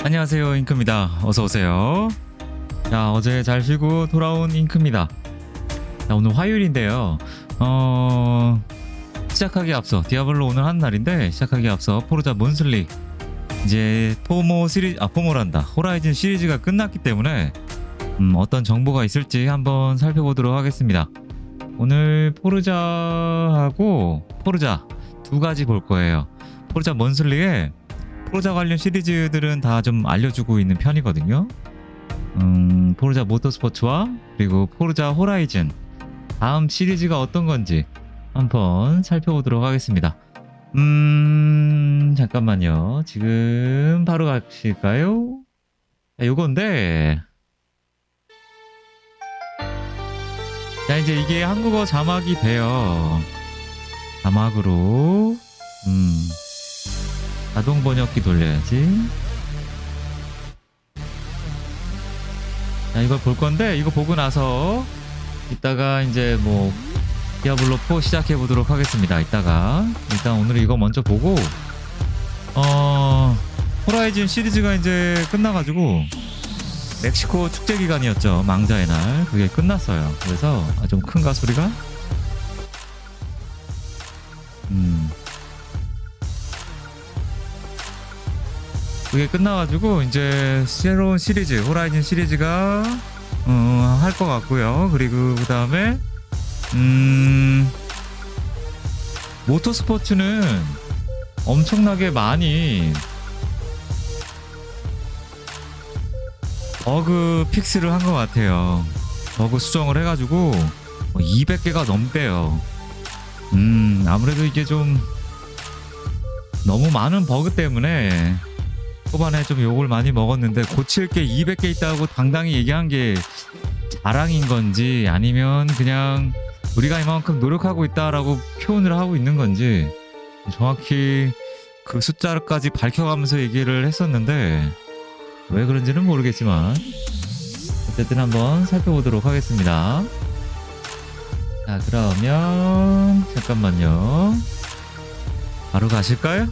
안녕하세요, 잉크입니다. 어서오세요. 자, 어제 잘 쉬고 돌아온 잉크입니다. 자, 오늘 화요일인데요. 시작하기 앞서 디아블로 오늘 한 날인데 시작하기 앞서 포르자 몬슬릭 이제 포모란다. 호라이즌 시리즈가 끝났기 때문에 어떤 정보가 있을지 한번 살펴보도록 하겠습니다. 오늘 포르자하고 포르자 두 가지 볼 거예요. 포르자 몬슬릭에 포르자 관련 시리즈들은 다 좀 알려주고 있는 편이거든요. 포르자 모터스포츠와 그리고 포르자 호라이즌 다음 시리즈가 어떤 건지 한번 살펴보도록 하겠습니다. 잠깐만요. 지금 바로 가실까요? 자, 요건데 자, 이제 이게 한국어 자막이 돼요. 자막으로 자동 번역기 돌려야지. 자, 이걸 볼 건데 이거 보고 나서 이따가 이제 뭐 디아블로 4 시작해 보도록 하겠습니다. 이따가 일단 오늘 이거 먼저 보고 호라이즌 시리즈가 이제 끝나가지고 멕시코 축제 기간이었죠. 망자의 날 그게 끝났어요. 그래서 좀 큰가 소리가? 그게 끝나가지고 이제 새로운 시리즈 호라이즌 시리즈가 할 것 같고요. 그리고 그 다음에 모터스포츠는 엄청나게 많이 버그 픽스를 한 것 같아요. 버그 수정을 해가지고 200개가 넘대요. 아무래도 이게 좀 너무 많은 버그 때문에 초반에 좀 욕을 많이 먹었는데 고칠 게 200개 있다고 당당히 얘기한 게 자랑인 건지 아니면 그냥 우리가 이만큼 노력하고 있다라고 표현을 하고 있는 건지 정확히 그 숫자까지 밝혀가면서 얘기를 했었는데 왜 그런지는 모르겠지만 어쨌든 한번 살펴보도록 하겠습니다. 자, 그러면 잠깐만요. 바로 가실까요?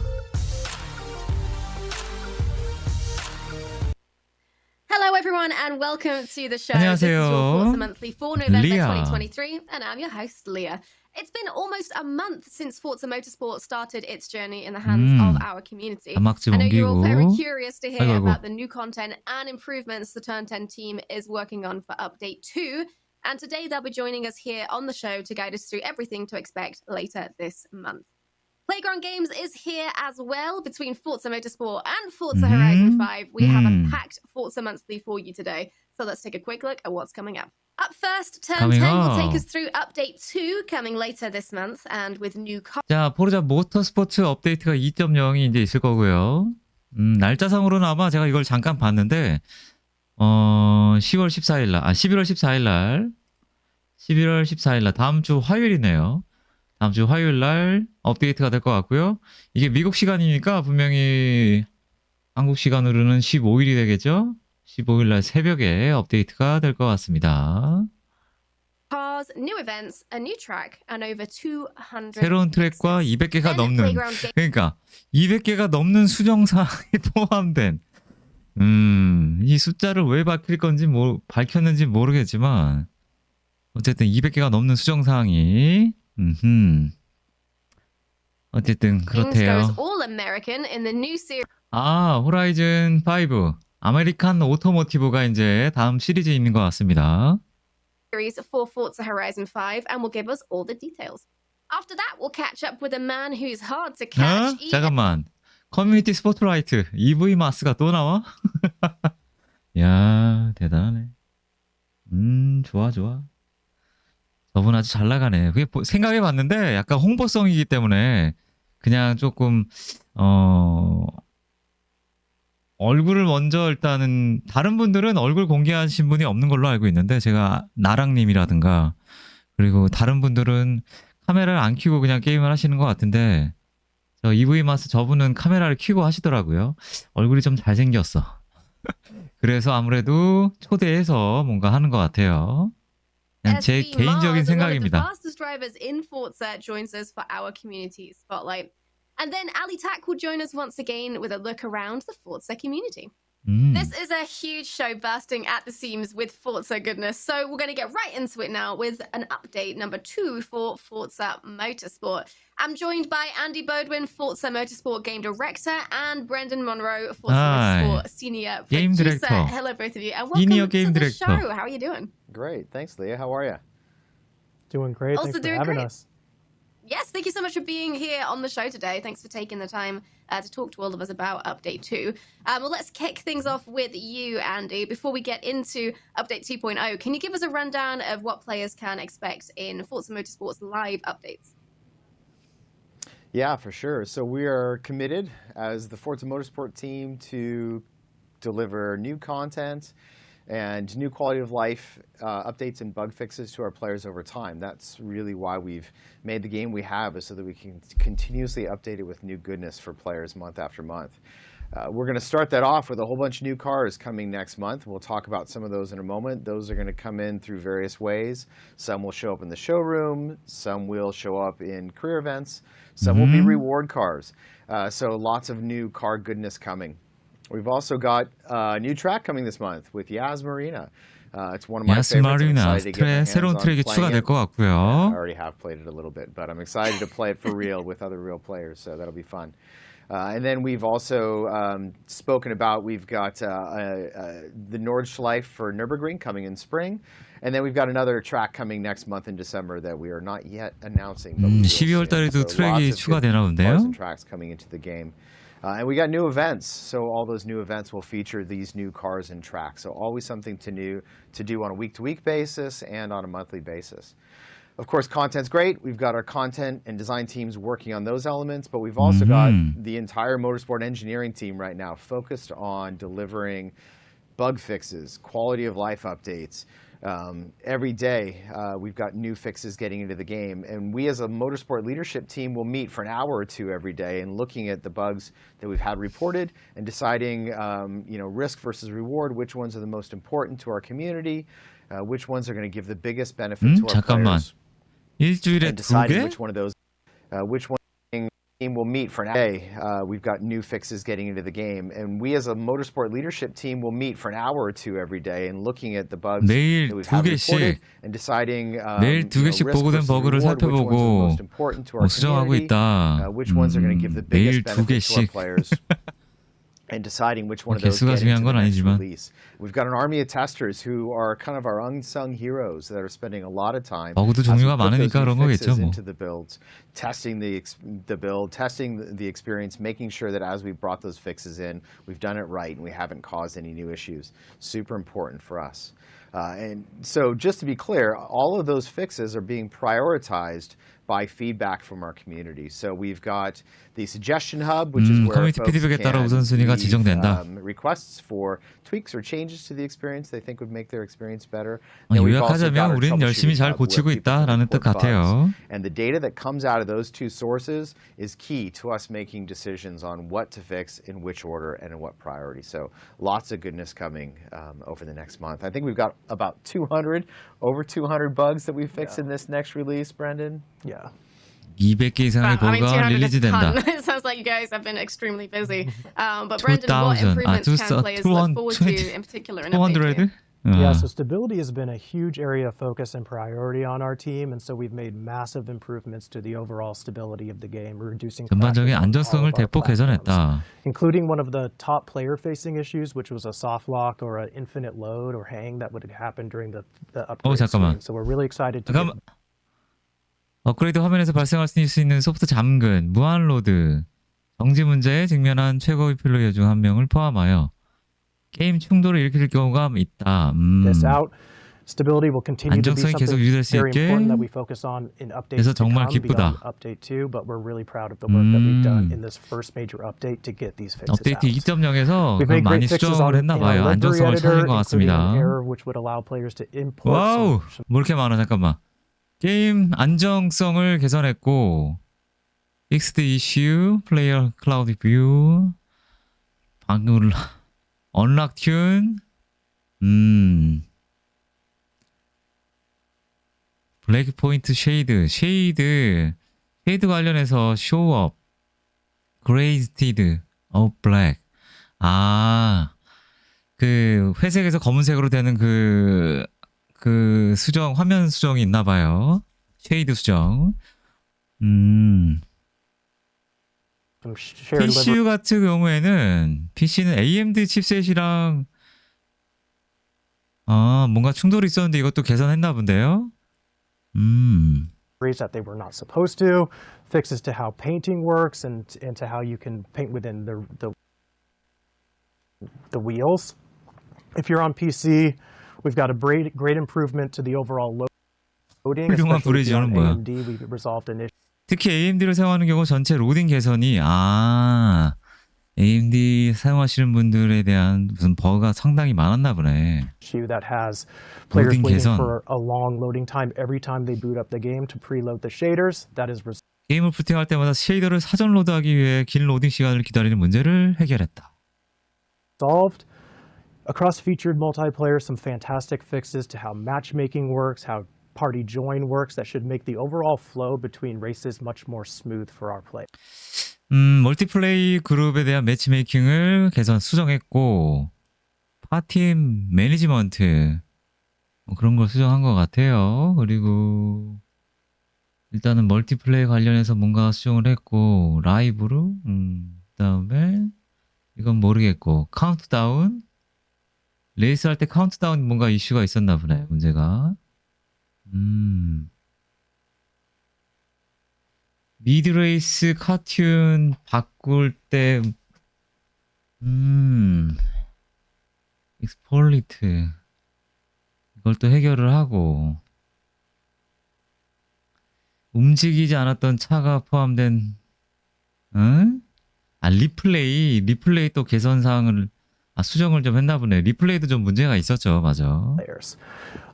Hello everyone and welcome to the show. 안녕하세요. This is your Forza Monthly for November Leah. 2023 and I'm your host Leah. It's been almost a month since Forza Motorsport started its journey in the hands of our community. 자막 좀 I know you're all very 옮기고 curious to hear about the new content and improvements the Turn 10 team is working on for Update 2. And today they'll be joining us here on the show to guide us through everything to expect later this month. Playground Games is here as well. Between Forza Motorsport and Forza Horizon 5, we have a packed Forza Monthly for you today. So let's take a quick look at what's coming up. Up first, Turn 10 will take us through Update 2 coming later this month and with new 자, 포르자 모터스포츠 업데이트가 2.0이 이제 있을 거고요. 날짜상으로는 아마 제가 이걸 잠깐 봤는데 11월 14일 날 다음 주 화요일이네요. 다음 주 화요일 날 업데이트가 될 것 같고요. 이게 미국 시간이니까 분명히 한국 시간으로는 15일이 되겠죠? 15일 날 새벽에 업데이트가 될 것 같습니다. cars, new events, a new track, and over 200 새로운 트랙과 200개가 넘는 그러니까 200개가 넘는 수정사항이 포함된 이 숫자를 왜 밝힐 건지 밝혔는지 모르겠지만 어쨌든 200개가 넘는 수정사항이 어쨌든 그렇대요. 호라이즌 5 아메리칸 오토모티브가 이제 다음 시리즈에 있는 것 같습니다. For Forza Horizon 5 and will give us all the details. After that, we'll catch up with a man who's hard to catch. 잠깐만. 커뮤니티 스포트라이트 EV 마스가 또 나와? 야, 대단하네. 좋아. 저분 아주 잘 나가네. 그게 생각해봤는데 약간 홍보성이기 때문에 그냥 조금 얼굴을 먼저 일단은 다른 분들은 얼굴 공개하신 분이 없는 걸로 알고 있는데 제가 나랑님이라든가 그리고 다른 분들은 카메라를 안 켜고 그냥 게임을 하시는 것 같은데 저 EV 마스 저분은 카메라를 켜고 하시더라고요. 얼굴이 좀 잘생겼어. 그래서 아무래도 초대해서 뭔가 하는 것 같아요. 그냥 제 개인적인 생각입니다. And then Ali Tak will join us once again with a look around the Forza community. This is a huge show bursting at the seams with Forza goodness, so we're going to get right into it now with an update number 2 for Forza Motorsport. I'm joined by Andy Bodwin, Forza Motorsport Game Director, and Brendan Monroe, Forza Motorsport Senior Game Producer. Director. Hello, both of you, and Senior welcome Game to the Director. show. How are you doing? Great. Thanks, Leah. How are you? Doing great. Also Thanks for doing having great. us. Yes, thank you so much for being here on the show today. Thanks for taking the time to talk to all of us about Update 2. Well, let's kick things off with you, Andy. Before we get into Update 2.0, can you give us a rundown of what players can expect in Forza Motorsport's live updates? Yeah, for sure. So we are committed as the Forza Motorsport team to deliver new content and new quality of life updates and bug fixes to our players over time. That's really why we've made the game we have, is so that we can continuously update it with new goodness for players month after month. We're going to start that off with a whole bunch of new cars coming next month. We'll talk about some of those in a moment. Those are going to come in through various ways. Some will show up in the showroom. Some will show up in career events. Some will be reward cars. So lots of new car goodness coming. We've also got a new track coming this month with Yas Marina. It's one of my favorites. I'm excited to get my hands 새로운 on 트랙이 playing 추가될 it. 것 I 같고요. already have played it a little bit, but I'm excited to play it for real with other real players, so that'll be fun. And then we've also spoken about, we've got the Nordschleife for Nürburgring coming in spring. And then we've got another track coming next month in December that we are not yet announcing. But we will 12월 soon. 달에도 So 트랙이 lots of good 추가되나 cars 본데요. and tracks coming into the game. And we got new events, so all those new events will feature these new cars and tracks. So always something to do on a week-to-week basis and on a monthly basis. Of course, content's great. We've got our content and design teams working on those elements, but we've also got the entire motorsport engineering team right now focused on delivering bug fixes, quality of life updates. Every day, we've got new fixes getting into the game, and we as a motorsport leadership team will meet for an hour or two every day and looking at the bugs that we've had reported and deciding, risk versus reward, which ones are the most important to our community, which ones are going to give the biggest benefit to our 잠깐만. players, 일주일에 and 두 deciding 개? which one of those, which one team will meet for an day. We've got new fixes getting into the game, and we as a motorsport leadership team will meet for an hour or two every day and looking at the bugs 매일 that we've 두 had 개씩, reported and deciding 매일 두 개씩 risk 보고된 versus 버그를 reward, which ones are the 살펴보고 most important to our 수정하고 community, 있다. which ones are going to give the 매일 biggest 두 benefit to our 개씩. players. And deciding which one of those 개수가 get 중요한 into the 건 next 아니지만. release. We've got an army of testers who are kind of our unsung heroes that are spending a lot of time 버그도 as we 종류가 put those 많으니까 new 그런 거겠죠, fixes 뭐. into the builds, testing the build, testing the experience, making sure that as we brought those fixes in, we've done it right and we haven't caused any new issues. Super important for us. And so just to be clear, all of those fixes are being prioritized by feedback from our community. So we've got the suggestion hub, which is where 커뮤니티 folks 피드백에 따라 우선순위가 can 지정된다. leave requests for tweaks or changes to the experience they think would make their experience better. And we've also got 요약하자면 our 우리는 열심히 troubleshooting 잘 hub where 고치고 people can 있다라는 뜻 report bugs. 같아요. And the data that comes out of those two sources is key to us making decisions on what to fix, in which order, and in what priority. So lots of goodness coming over the next month. I think we've got about over 200 bugs that we fixed in this next release, Brendan. Yeah. 200개 이상의 Wow, I mean, 버그가 200 is a 릴리즈된다. ton. It sounds like you guys have been extremely busy. But Brendan, what 2000, improvements can players look forward to 220, in particular in Update 200? 2? Yeah, so stability has been a huge area of focus and priority on our team, and so we've made massive improvements to the overall stability of the game, reducing 전반적인 crashes on all 안정성을 of our 대폭 platforms, 개선했다. including one of the top player-facing issues, which was a soft lock or an infinite load or hang that would happen during the upgrade 잠깐만. stream. So we're really excited to 잠깐만. 업그레이드 화면에서 발생할 수 있는 소프트 잠금, 무한 로드, 정지 문제에 직면한 최고의 플레이어 중 한 명을 포함하여 게임 충돌을 일으킬 경우가 있다. this out. Stability will continue to be 안정성이 계속 something 유지될 수 very 있게. important that we focus on in updates 그래서 to 정말 come beyond 기쁘다. update 2, but we're really proud of the work that we've done in this first major update to get these fixes 업데이트 out. 2.0에서 We've made 많이 great fixes 수정을 on 했나 in our 봐요. library 안정성을 editor, 찾은 것 including 같습니다. an error which would allow players to import 와우, some 뭐 이렇게 많아. 잠깐만. 게임 안정성을 개선했고 픽스드 이슈, 플레이어 클라우드 뷰, 방금 언락 튠, 블랙 포인트 쉐이드 관련해서 쇼업, 그레이스티드, 블랙. 그 회색에서 검은색으로 되는 그 수정, 화면 수정이 있나 봐요. 쉐이드 수정. Some shared PCU 같은 경우에는 PC는 AMD 칩셋이랑 뭔가 충돌이 있었는데 이것도 개선했나 본데요. libraries that they were not supposed to, fixes to how painting works and to how you can paint within the wheels. If you're on PC, we've got a great improvement to the overall loading. 훌륭한 Especially if you're 브레이저는 on 뭐야? AMD, we've resolved an issue 특히 AMD를 사용하는 경우 전체 로딩 개선이 AMD 사용하시는 분들에 대한 무슨 버그가 상당히 많았나 보네. that has players 로딩 waiting 개선. for a long loading time every time they boot up the game to preload the shaders. That is 게임을 부팅할 때마다 쉐이더를 사전 로드하기 위해 긴 로딩 시간을 기다리는 문제를 해결했다. resolved. Across featured multiplayer, some fantastic fixes to how matchmaking works, how party join works that should make the overall flow between races much more smooth for our play. 멀티플레이 그룹에 대한 매치메이킹을 개선 수정했고 파티 매니지먼트 그런 걸 수정한 것 같아요. 그리고 일단은 멀티플레이 관련해서 뭔가 수정을 했고 라이브로 그다음에 이건 모르겠고 카운트다운 레이스 할 때 카운트다운 뭔가 이슈가 있었나 보네 문제가. 미드레이스 카튠 바꿀 때 익스폴리트 이걸 또 해결을 하고 움직이지 않았던 차가 포함된 리플레이 또 개선 사항을 수정을 좀 했나 보네. 리플레이도 좀 문제가 있었죠. 맞아. Players.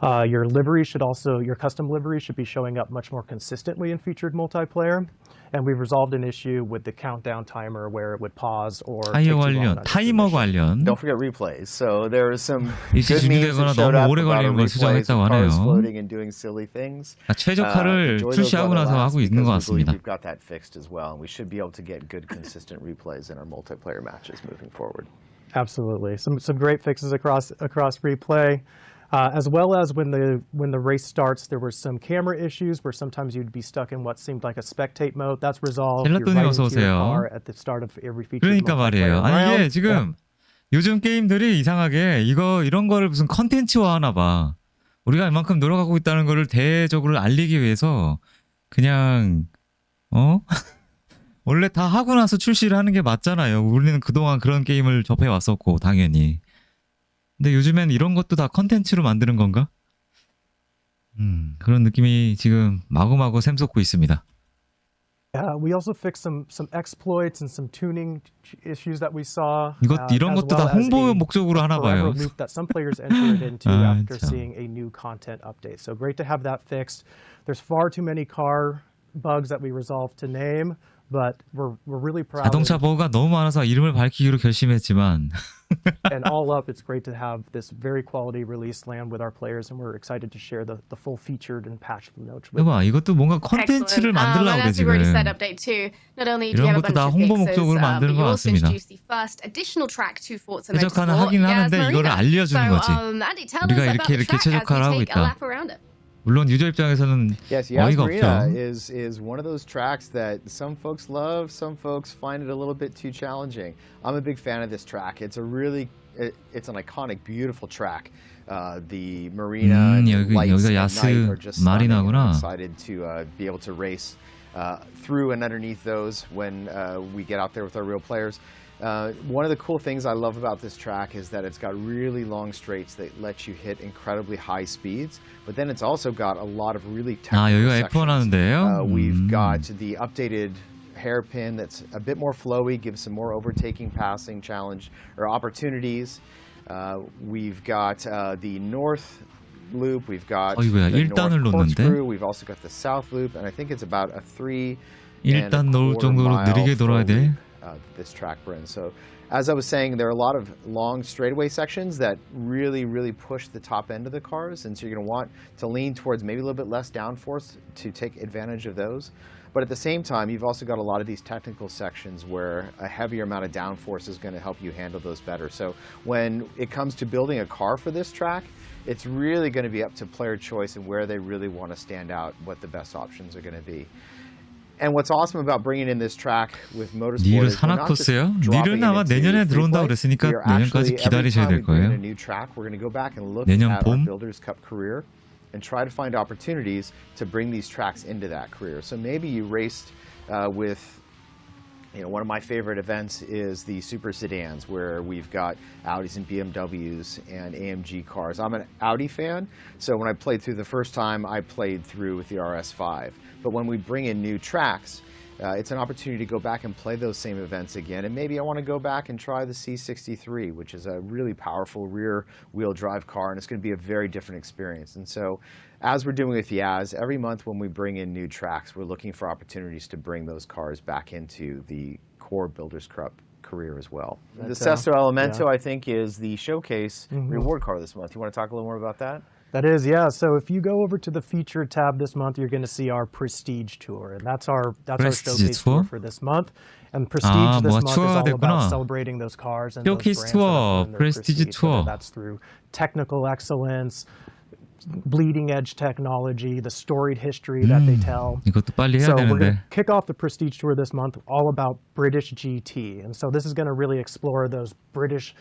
Your livery should also, your custom livery should be showing up much more consistently in featured multiplayer. And we've resolved an issue with the countdown timer where it would pause or take 타이어 too long 관련, on 타이머 intermission. 관련 Don't forget replays. So there was some 일시 good memes 준비되거나 that showed 너무 up 오래 about 걸리는 걸 our replays 수정했다고 of cars 하네요. floating and doing silly things. 최적화를 Enjoy those 출시하고 while they 나서 last 하고 있는 것 because we believe 같습니다. we've got that fixed as well, and we should be able to get good, consistent replays in our multiplayer matches moving forward. Absolutely, some great fixes across replay, as well as when the race starts, there were some camera issues where sometimes you'd be stuck in what seemed like a spectate mode. That's resolved. You're 젤라또님 right 어서 into your 오세요. car at the start of every featured 그러니까 말이에요. multiplayer 아니 이게 round. 지금 요즘 게임들이 이상하게 이런 거를 무슨 컨텐츠화 하나 봐. 우리가 이만큼 노력하고 있다는 거를 대외적으로 알리기 위해서 그냥 원래 다 하고 나서 출시를 하는 게 맞잖아요. 우리는 그동안 그런 게임을 접해 왔었고 당연히. 근데 요즘엔 이런 것도 다 컨텐츠로 만드는 건가? 그런 느낌이 지금 마구마구 샘솟고 있습니다. We also fixed some exploits and some tuning issues that we saw. 이런 as 것도 다 well as 홍보 a 목적으로 하나 forever 봐요. loop that some players entered into after 참. seeing a new content update. So great to have that fixed. There's far too many car bugs that we resolved to name, but we're really proud. 자동차 버그가 너무 많아서 이름을 밝히기로 결심했지만 And all up, it's great to have this very quality release land with our players, and we're excited to share the full featured and patched notes with them. 해봐 이것도 뭔가 컨텐츠를 만들려고 그래 as we've already 지금. said, update 2. Not only do 이런 you have a 것도 bunch 다 of 홍보 fixes, 목적으로 만드는 but 것 you also 같습니다. introduced the first additional track to Forza 최적화는 Motorsport. 하긴 하는데 이거를 알려주는 거지. Andy, tell us 우리가 about 이렇게 the track as 최적화를 하고 we take a 있다. lap around it. 물론 유저 입장에서는 Yes, 어이가 Marina 없죠. is one of those tracks that some folks love, some folks find it a little bit too challenging. I'm a big fan of this track. It's an iconic, beautiful track. The marina and the lights 여기가 at night 야스 are just stunning. And 마리나구나. I'm excited to be able to race through and underneath those when we get out there with our real players. One of the cool things I love about this track is that it's got really long straights that let you hit incredibly high speeds, but then it's also got a lot of really technical 여기가 F1 sections. 하는데요. We've got the updated hairpin that's a bit more flowy, gives some more overtaking, passing challenge or opportunities. We've got the north loop. We've got 어이구야, the 1단을 north 놓는데? corkscrew. We've also got the south loop, and I think it's about a 3 일단 놓을 정도로 느리게 돌아야 돼. this track brings. So as I was saying, there are a lot of long straightaway sections that really, really push the top end of the cars, and so you're going to want to lean towards maybe a little bit less downforce to take advantage of those. But at the same time, you've also got a lot of these technical sections where a heavier amount of downforce is going to help you handle those better. So when it comes to building a car for this track, it's really going to be up to player choice and where they really want to stand out, what the best options are going to be. And what's awesome about bringing in this track with Motorsport 닐은 is we're not just 산악코스요? dropping 닐은 it 아마 into 내년에 free 들어온다고 play. 그랬으니까 We are 내년까지 actually, every 기다리셔야 time we 될 bring in a 거예요. new track, we're going to go back and look 내년 at our 봄? Builders Cup career and try to find opportunities to bring these tracks into that career. So maybe you raced with, one of my favorite events is the super sedans, where we've got Audis and BMWs and AMG cars. I'm an Audi fan, so when I played through the first time, I played through with the RS5. But when we bring in new tracks, it's an opportunity to go back and play those same events again. And maybe I want to go back and try the C63, which is a really powerful rear-wheel drive car, and it's going to be a very different experience. And so as we're doing with Yaz, every month when we bring in new tracks, we're looking for opportunities to bring those cars back into the core Builders Cup career as well. The Sesto Elemento, I think, is the showcase reward car this month. You want to talk a little more about that? That is, yeah. So if you go over to the featured tab this month, you're going to see our Prestige Tour, and that's our Prestige showcase Tour? tour for this month. And Prestige this month is 투어가 all about 됐구나. celebrating those cars and those 쇼케이스 brands that 투어, have earned their 프레스티지 prestige, whether 투어. that's through technical excellence, bleeding edge technology, the storied history that they tell. 이것도 빨리 해야 So we're going 되는데. to kick off the Prestige Tour this month all about British GT. And so this is going to really explore those British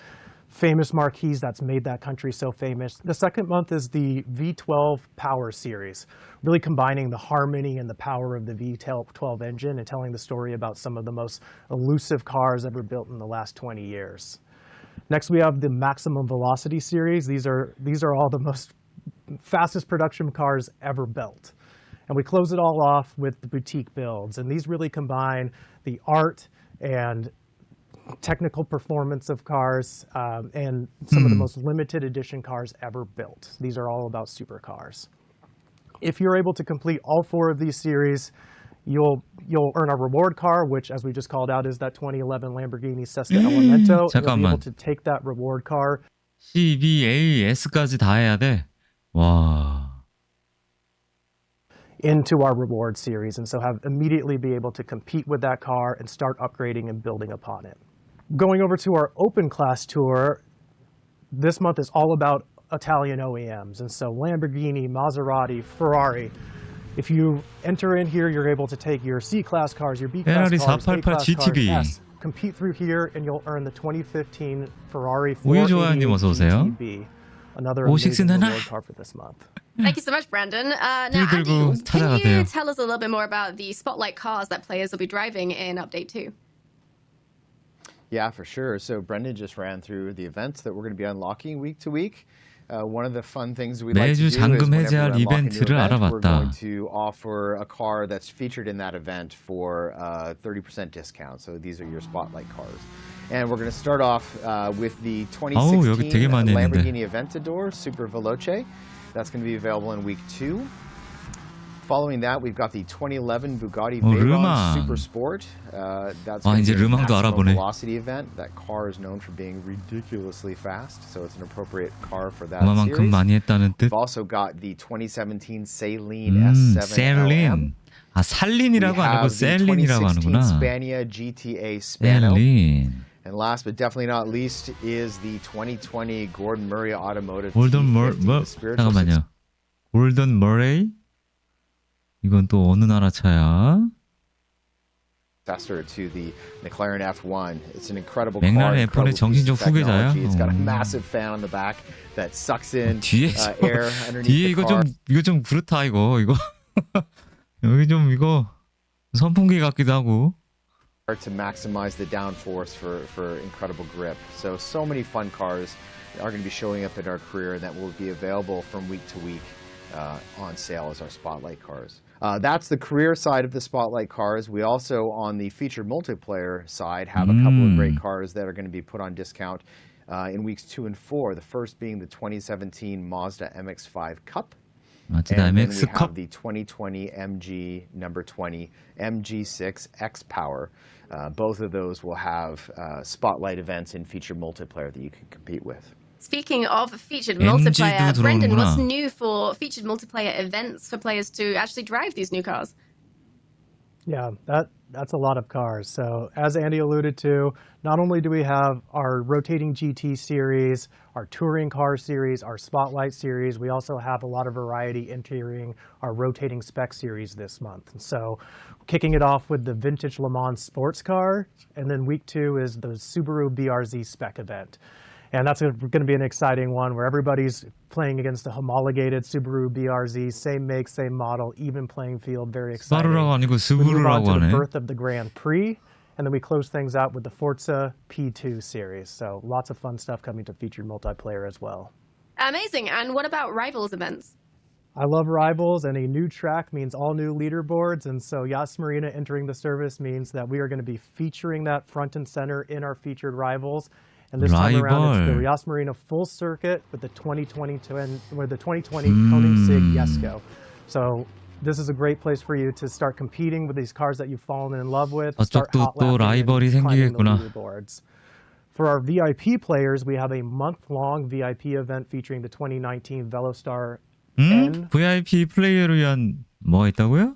famous marquees that's made that country so famous. The second month is the V12 Power Series, really combining the harmony and the power of the V12 engine and telling the story about some of the most elusive cars ever built in the last 20 years. Next, we have the Maximum Velocity Series. These are all the most fastest production cars ever built. And we close it all off with the boutique builds. And these really combine the art and technical performance of cars and some of the most limited edition cars ever built. These are all about supercars. If you're able to complete all four of these series, you'll earn a reward car, which, as we just called out, is that 2011 Lamborghini Sesto Elemento. And you'll be able 잠깐만. to take that reward car C, B, A, S까지 다 해야 돼? 와. into our reward series, and so immediately be able to compete with that car and start upgrading and building upon it. Going over to our open class tour, this month is all about Italian OEMs, and so Lamborghini, Maserati, Ferrari. If you enter in here, you're able to take your C-Class cars, your B-Class Ferrari cars, 488 A-Class GTB. cars, S. Compete through here, and you'll earn the 2015 Ferrari 우유좋아요님 488 어서 오세요. GTB. Another 오식스 amazing 나나. reward car for this month. Thank you so much, Brandon. Now, bil Andy, 들고 can you 찾아가세요. tell us a little bit more about the spotlight cars that players will be driving in Update 2? Yeah, for sure. So Brendan just ran through the events that we're going to be unlocking week to week. One of the fun things we like to 매주 do is 잠금 whenever 해제할 we unlock a new 이벤트를 event, we're going 알아봤다. to offer a car that's featured in that event for 30% discount. So these are your spotlight cars. And we're going to start off with the 아우, 여기 되게 2016 많이 했는데. Lamborghini Aventador Super Veloce. That's going to be available in week 2. Following that, we've got the 2011 Bugatti Veyron 르망. Super Sport. That's 아, going 이제 to be a 르망도 maximum 알아보네. velocity event. That car is known for being ridiculously fast, so it's an appropriate car for that 그만큼 series. 많이 했다는 뜻. We've also got the 2017 Saleen S7 LM. 셀린. 아, 살린이라고 안 하고 We have the 셀린이라고 2016 하는구나. Spania GTA Spano. 셀린. And last but definitely not least is the 2020 Gordon Murray Automotive 골든 T50, 뭐 the spiritual 잠깐만요. 골든 머레이? 이건 또 어느 나라 차야? successor to the McLaren F1. It's an incredible car. 맥라렌 incredible F1의 정신적 piece of 후계자야? technology. It's got a 어. massive fan on the back that sucks in 뒤에 air underneath 뒤에 the 이거 car. 좀 그렇다 이거 여기 좀 이거 선풍기 같기도 하고. To maximize the downforce for incredible grip. So many fun cars are going to be showing up in our career that will be available from week to week on sale as our spotlight cars. That's the career side of the spotlight cars. We also, on the featured multiplayer side, have a couple of great cars that are going to be put on discount in weeks 2 and 4. The first being the 2017 Mazda MX-5 Cup. 마츠다 And then we MX have 컵. the 2020 MG number 20 MG6 X Power. Both of those will have spotlight events and featured multiplayer that you can compete with. Speaking of featured MG 도 multiplayer, Brendan, what's 들어오는구나. new for featured multiplayer events for players to actually drive these new cars? Yeah, that's a lot of cars. So as Andy alluded to, not only do we have our rotating GT series, our touring car series, our spotlight series, we also have a lot of variety entering our rotating spec series this month. And so kicking it off with the vintage Le Mans sports car, and then week 2 is the Subaru BRZ spec event. And that's going to be an exciting one where everybody's playing against a homologated Subaru BRZ, same make, same model, even playing field, very exciting. 스바루라고 아니고 We move on 스부루라고 to the 하네. birth of the Grand Prix, and then we close things out with the Forza P2 series. So lots of fun stuff coming to featured multiplayer as well. Amazing. And what about Rivals events? I love Rivals, and a new track means all new leaderboards, and so Yas Marina entering the service means that we are going to be featuring that front and center in our featured Rivals. And this time around, it's the Rival. Yas Marina full circuit with the 2020 Koenigsegg Jesko. So this is a great place for you to start competing with these cars that you've fallen in love with. Start 저쪽도 hot 또 lapping and 라이벌이 climbing the 생기겠구나. leaderboards. For our VIP players, we have a month-long VIP event featuring the 2019 Velostar N. VIP 플레이어를 위한 뭐가 있다고요?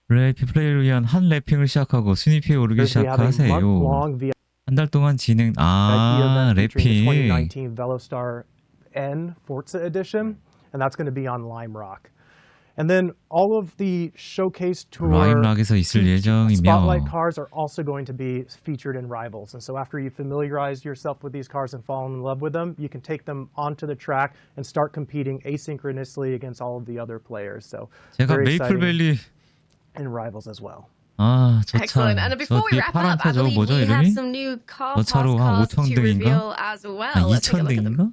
VIP 플레이어를 위한 한 래핑을 시작하고 순위표에 오르기 We have a 시작하세요. month-long VIP 한 달 동안 진행. 아, event featuring the 래핑. 2019 Velostar N Forza Edition, and that's going to be on Lime Rock. And then all of the showcase tour 라임락에서 있을 spotlight 예정이며. cars are also going to be featured in Rivals. And so after you familiarize yourself with these cars and fall in love with them, you can take them onto the track and start competing asynchronously against all of the other players. So 제가 very exciting 메이플밸리. in Rivals as well. 아, 저 차. Excellent. And 저 before we 뒤에 wrap 파란 up, 차 I 저거 believe 뭐죠, we have 이름이? some new car 저 pass 차로 한 cars to 5,000등인가? reveal as well. 아, Let's take a look at them. 2,000등인가?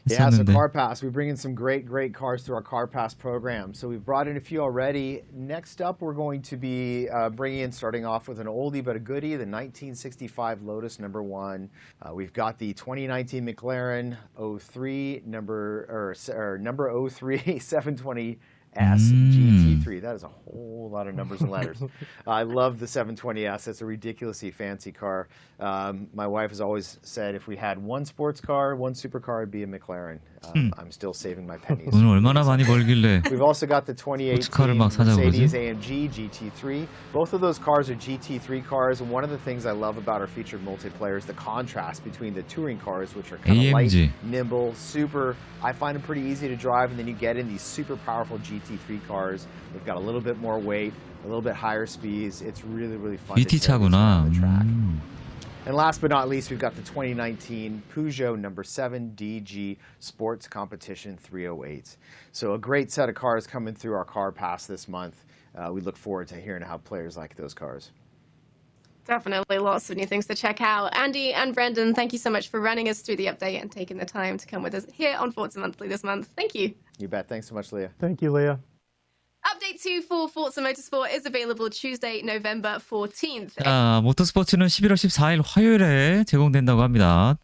Yeah, so 했었는데. Car Pass, we bring in some great cars through our Car Pass program. So we've brought in a few already. Next up, we're going to be bringing in, starting off with an oldie but a goodie, the 1965 Lotus number 1. We've got the 2019 McLaren 03 number 03 720S GT3. That is a whole lot of numbers and letters. I love the 720S. It's a ridiculously fancy car. My wife has always said if we had one sports car, one supercar, it'd be a McLaren. I'm still saving my pennies. 돈을 얼마나 많이 벌길래. We've also got the 2018 스포츠카를 막 사자고 Mercedes 그러지? AMG GT3. Both of those cars are GT3 cars. And one of the things I love about our featured multiplayer is the contrast between the touring cars, which are kind of light, AMG. nimble, super. I find them pretty easy to drive. And then you get in these super powerful GT3 cars. They've got a little bit more weight, a little bit higher speeds. It's really, really fun GT to tear these 차구나. around the track. And last but not least, we've got the 2019 Peugeot number 7 DG Sports Competition 308. So a great set of cars coming through our Car Pass this month. We look forward to hearing how players like those cars. Definitely lots of new things to check out. Andy and Brendan, thank you so much for running us through the update and taking the time to come with us here on Forza Monthly this month. Thank you. You bet. Thanks so much, Leah. Thank you, Leah. Update 2 for Forza Motorsport is available Tuesday, November 14th. 자, 모터스포츠는 11월 14일 화요일에 제공된다고 합니다.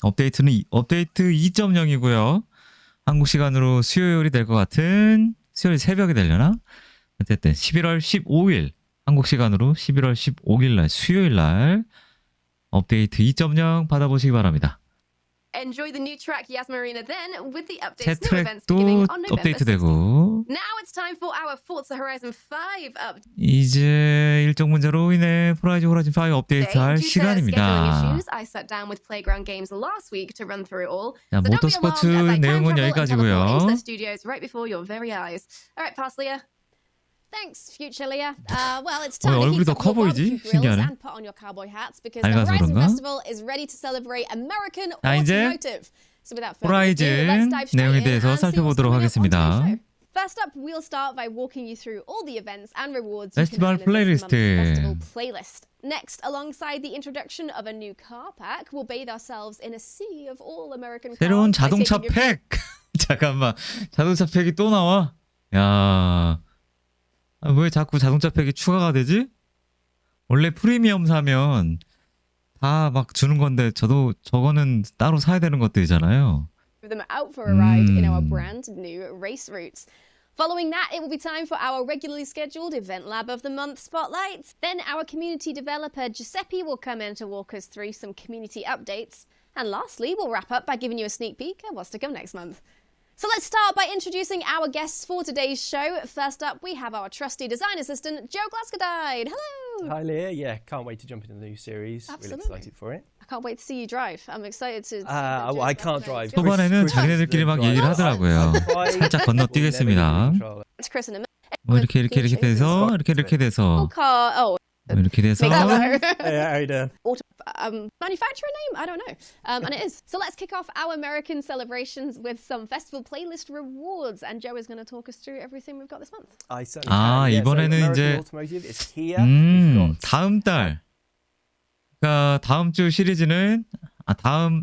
업데이트 2.0이고요. 한국 시간으로 수요일이 될 것 같은 수요일 새벽이 되려나? 어쨌든 11월 15일 한국 시간으로 11월 15일 날 수요일 날 업데이트 2.0 받아보시기 바랍니다. Enjoy the new track Yas Marina then with the 새 updates, new events beginning 트랙도 on November 16th. 업데이트되고 Now it's time for our Forza Horizon 5 update. 이제 일정 문제로 인해 호라이즌 5 업데이트할 Due to scheduling 시간입니다. issues, I sat down with Playground Games last week to run through it all. 자, So don't be 모터스포츠 alarmed as I time 내용은 travel and teleport into 여기까지고요. the studios right before your very eyes. All right, pass Leah. Thanks, future Leah. Well, it's 왜 time to 얼굴이 heat 더 up 커 your 보이지? barbecue grills 신기하네. and put on your cowboy hats because the 밝아서 Horizon 그런가? Festival is ready to celebrate American 자, 이제 automotive. So without further ado, let's 호라이즌 dive straight 내용에 in 대해서 and see what's 살펴보도록 coming up on 하겠습니다. today's show. First up, we'll start by walking you through all the events and rewards you can 페스티벌 earn in this month's 플레이리스트. festival playlist. Next, alongside the introduction of a new car pack, we'll bathe ourselves in a sea of all-American cars. 새로운 by 자동차 taking a 팩! 잠깐만, 자동차 팩이 또 나와? 야, 왜 자꾸 자동차 팩이 추가가 되지? 원래 프리미엄 사면 다 막 주는 건데 저도 저거는 따로 사야 되는 것들이잖아요. them out for a ride in our brand new race routes. Following that, it will be time for our regularly scheduled Event Lab of the Month spotlights. Then our community developer Giuseppe will come in to walk us through some community updates. And lastly, we'll wrap up by giving you a sneak peek at what's to come next month. So let's start by introducing our guests for today's show. First up, we have our trusty design assistant, Joe Glasgow. Hello! Hi Leah, yeah, can't wait to jump into the new series. Absolutely. Really excited for it. I can't wait to see you drive. I'm excited to... Well, I can't drive. 초반에는 자기네들끼리 막 얘기를 하더라고요. 살짝 건너뛰겠습니다. It's Chris in a minute. 뭐 이렇게 돼서 이렇게 돼서 이렇게 돼서 Yeah, how you doing? Manufacturer name? I don't know. And it is. So let's kick off our American celebrations with some festival playlist rewards. And Joe is going to talk us through everything we've got this month. I certainly can. 이번에는 so 이제 Automotive is here. We've got 다음 달 그러니까 다음 주 시리즈는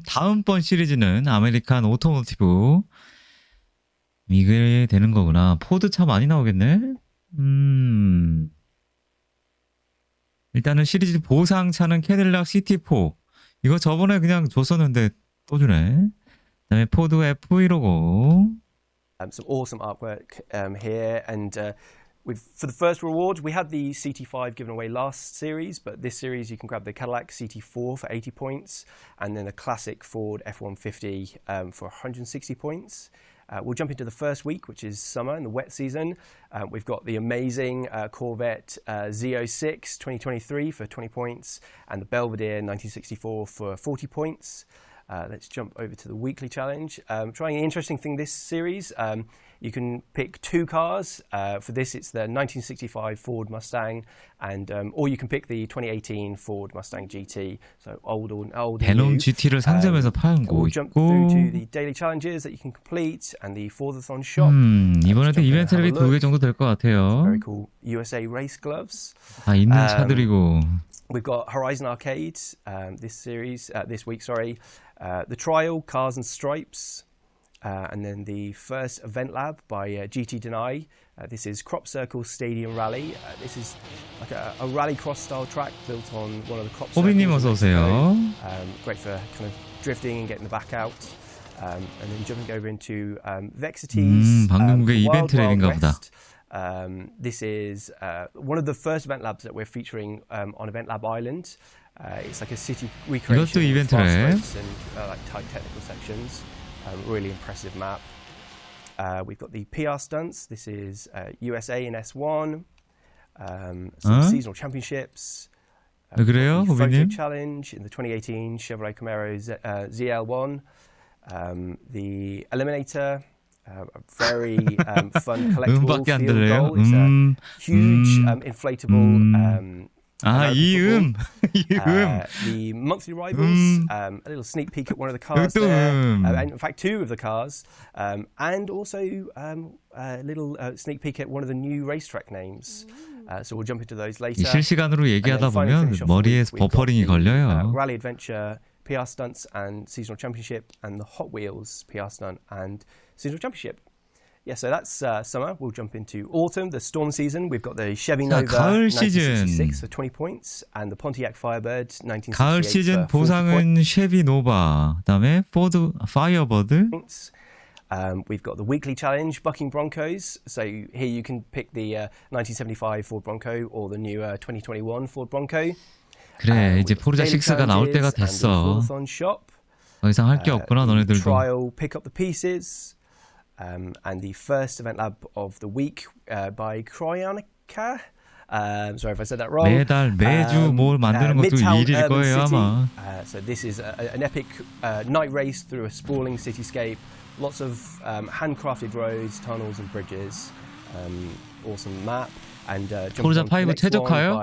다음번 시리즈는 아메리칸 오토모티브 이게 되는 거구나. 포드 차 많이 나오겠네. 일단은 시리즈 보상차는 캐딜락 CT4. 이거 저번에 그냥 줬었는데 또 주네. 그다음에 포드 F150. some awesome artwork here, and for the first reward, we had the CT5 given away last series, but this series you can grab the Cadillac CT4 for 80 points, and then a classic Ford F-150 for 160 points. We'll jump into the first week, which is summer and the wet season. We've got the amazing Corvette Z06 2023 for 20 points, and the Belvedere 1964 for 40 points. Let's jump over to the weekly challenge. Trying an interesting thing this series. You can pick two cars. For this, it's the 1965 Ford Mustang, and or you can pick the 2018 Ford Mustang GT. So old and 대놈 new. GT를 상점에서 파는 거 We'll jump through to 있고. the daily challenges that you can complete and the Fordathon shop. 이번에도 이벤트 랩이 2개 정도 될 것 같아요. Very cool USA race gloves. 다 있는 차들이고. We've got Horizon Arcade this week. The Trial, Cars and Stripes, and then the first Event Lab by GT Deny. This is Crop Circle Stadium Rally. This is like a rallycross style track built on one of the crop circles. 호비님 어서 오세요. Great for kind of drifting and getting the back out. And then jumping over into Vexities. 방금 그게 이벤트 랩인가 보다. This is one of the first event labs that we're featuring on Event Lab Island. It's like a city recreation 이것도 with 이벤트래. fast straights and like tight technical sections. Really impressive map. We've got the PR stunts. This is USA in S1. Some seasonal championships. 그래요, The photo 호비님? challenge in the 2018 Chevrolet Camaro ZL1. The Eliminator. A very fun collectible 음밖에 안 field 들려요. goal. It's a huge inflatable the monthly rivals, a little sneak peek at one of the cars there, and in fact two of the cars, and also a little sneak peek at one of the new racetrack names. So we'll jump into those later. 실시간으로 얘기하다 보면 머리에 버퍼링이 걸려요. Rally Adventure, PR Stunts and Seasonal Championship, and the Hot Wheels PR Stunt and Seasonal Championship. Yeah, so that's summer. We'll jump into autumn, the storm season. We've got the Chevy Nova 가을 시즌. 1966 for 20 points and the Pontiac Firebird 1968 가을 시즌 for 40 보상은 쉐비 노바, 그다음에 포드 파이어버드. points. We've got the weekly challenge, Bucking Broncos. So here you can pick the 1975 Ford Bronco or the new 2021 Ford Bronco. 그래, 이제 포르자 6가 나올 때가 됐어. 더 이상 할 게 없구나, 너네들도. Trial, pick up the pieces. And the first event lab of the week by Cryonica. Sorry if I said that wrong. 매주 뭘 만드는 것도 일일 거예요, 아마. So this is an epic night race through a sprawling cityscape. Lots of handcrafted roads, tunnels and bridges. Awesome map. And 포르자 5 최적화요?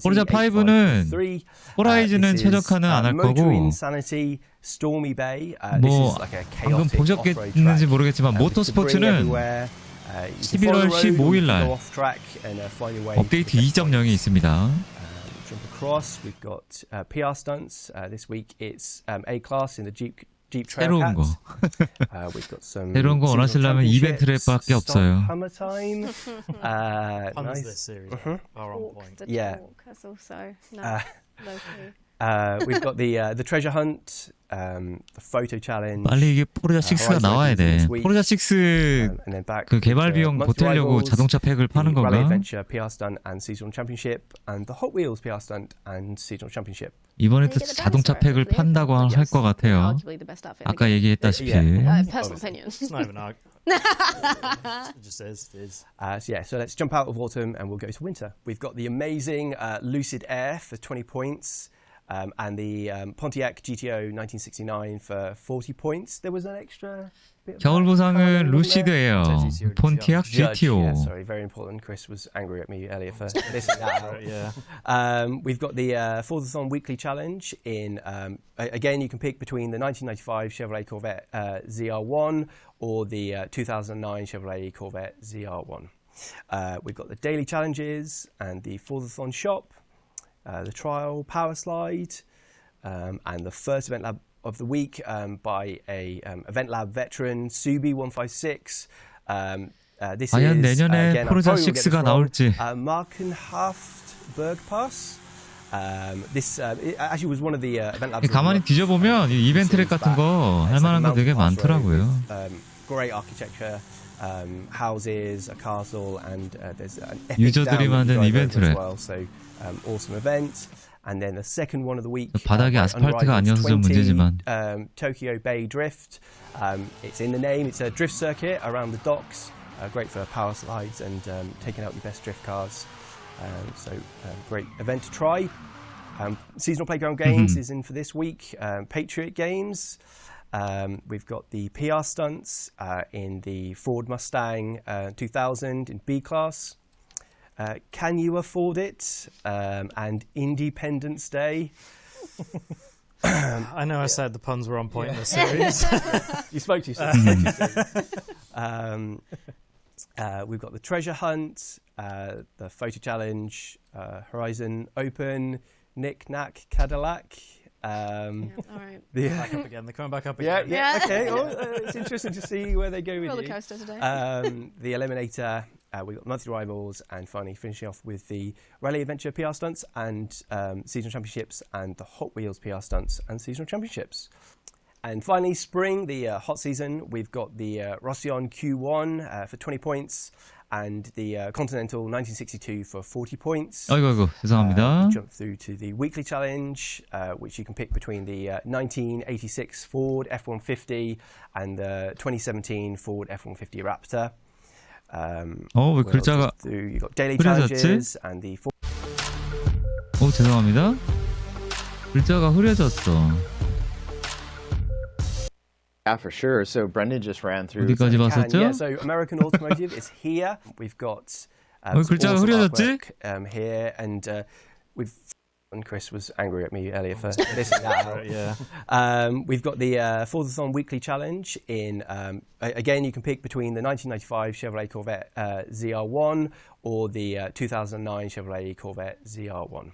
포르자 5는 호라이즌은 최적화는 안 할 거고 뭐 방금 보셨겠는지 모르겠지만 모터스포츠는 11월 15일 날 업데이트 2.0이 있습니다. Jump across. We've got PR stunts. This week it's A class in the Jeep 새로운 거. We've got some 새로운 거 원하시려면 이벤트 랩밖에 없어요. Nice. This series are on point. Yeah. That's also nice. We've got the treasure hunt, the photo challenge. 빨리 이게 포르자 6가 나와야 돼. 포르자 6 and then back 그 개발 비용 monthly 보태려고 rivals, 자동차 팩을 파는 the Rally 건가? Adventure PR Stunt and Seasonal Championship, and the Hot Wheels PR Stunt and Seasonal Championship. 이번에도 Maybe get the 자동차 dinosaur 팩을 outfit, 판다고 but 할 yes, 것 같아요. arguably the best outfit in the 아까 game. 얘기했다시피. Personal opinion. It's not even arg. It just is. It is. So let's jump out of autumn and we'll go to winter. We've got the amazing Lucid Air for 20 points. And the Pontiac GTO 1969 for 40 points. There was an extra bit of 겨울 보상은 루시드예요. GTO. 폰티악 Judge, GTO. yeah, sorry, very important. Chris was angry at me earlier for missing that out. Yeah. We've got the Forzathon Weekly Challenge in, again, you can pick between the 1995 Chevrolet Corvette ZR1 or the 2009 Chevrolet Corvette ZR1. We've got the daily challenges and the Forzathon shop, the trial power slide, and the first event lab of the week by a Event Lab veteran, Subi156. This 과연 is 내년에 again, I 포르자 probably will get this 6가 wrong, 나올지. Markenhaft Berg Pass. This it actually was one of the Event Labs. 가만히 뒤져보면 이 이벤트 랙 같은 거 할 만한 거 되게 많더라고요. Great architecture, houses, a castle, and there's an epic 유저들이 down that 만든 you drive 이벤트 over as 랙. well. So awesome event. And then the second one of the week. 바닥이 by 아스팔트가 Unrivaled 아니어서 좀 20, 문제지만. Tokyo Bay Drift. It's in the name. It's a drift circuit around the docks. Great for power slides and taking out your best drift cars. Great event to try. Seasonal Playground Games is in for this week. Patriot Games. We've got the PR stunts in the Ford Mustang 2000 in B class. Can you afford it? And Independence Day. I know I said the puns were on point in this series. You spoke too soon. We've got the treasure hunt, the photo challenge, Horizon Open, Knick Knack Cadillac. All right. Back up again. They're coming back up again. Yeah. Okay. Well, it's interesting to see where they go with Roller you. coaster today. The Eliminator. We've got monthly rivals, and finally finishing off with the Rally Adventure PR stunts and seasonal championships, and the Hot Wheels PR stunts and seasonal championships. And finally, spring, the hot season. We've got the Roussillon Q1 for 20 points, and the Continental 1962 for 40 points. 아이고 죄송합니다. We jump through to the weekly challenge, which you can pick between the 1986 Ford F-150 and the 2017 Ford F-150 Raptor. 왜 글자가 You got daily 흐려졌지? challenges and the 죄송합니다. 글자가 흐려졌어. Yeah, for sure. So Brendan just ran through. 어디까지 봤었죠? Yeah, so American Automotive is here. We've got some 글자가 awesome 흐려졌지? artwork, here, and we've. And Chris was angry at me earlier for missing that out. Yeah. We've got the Forzathon Weekly Challenge in. Again, you can pick between the 1995 Chevrolet Corvette ZR1 or the 2009 Chevrolet Corvette ZR1.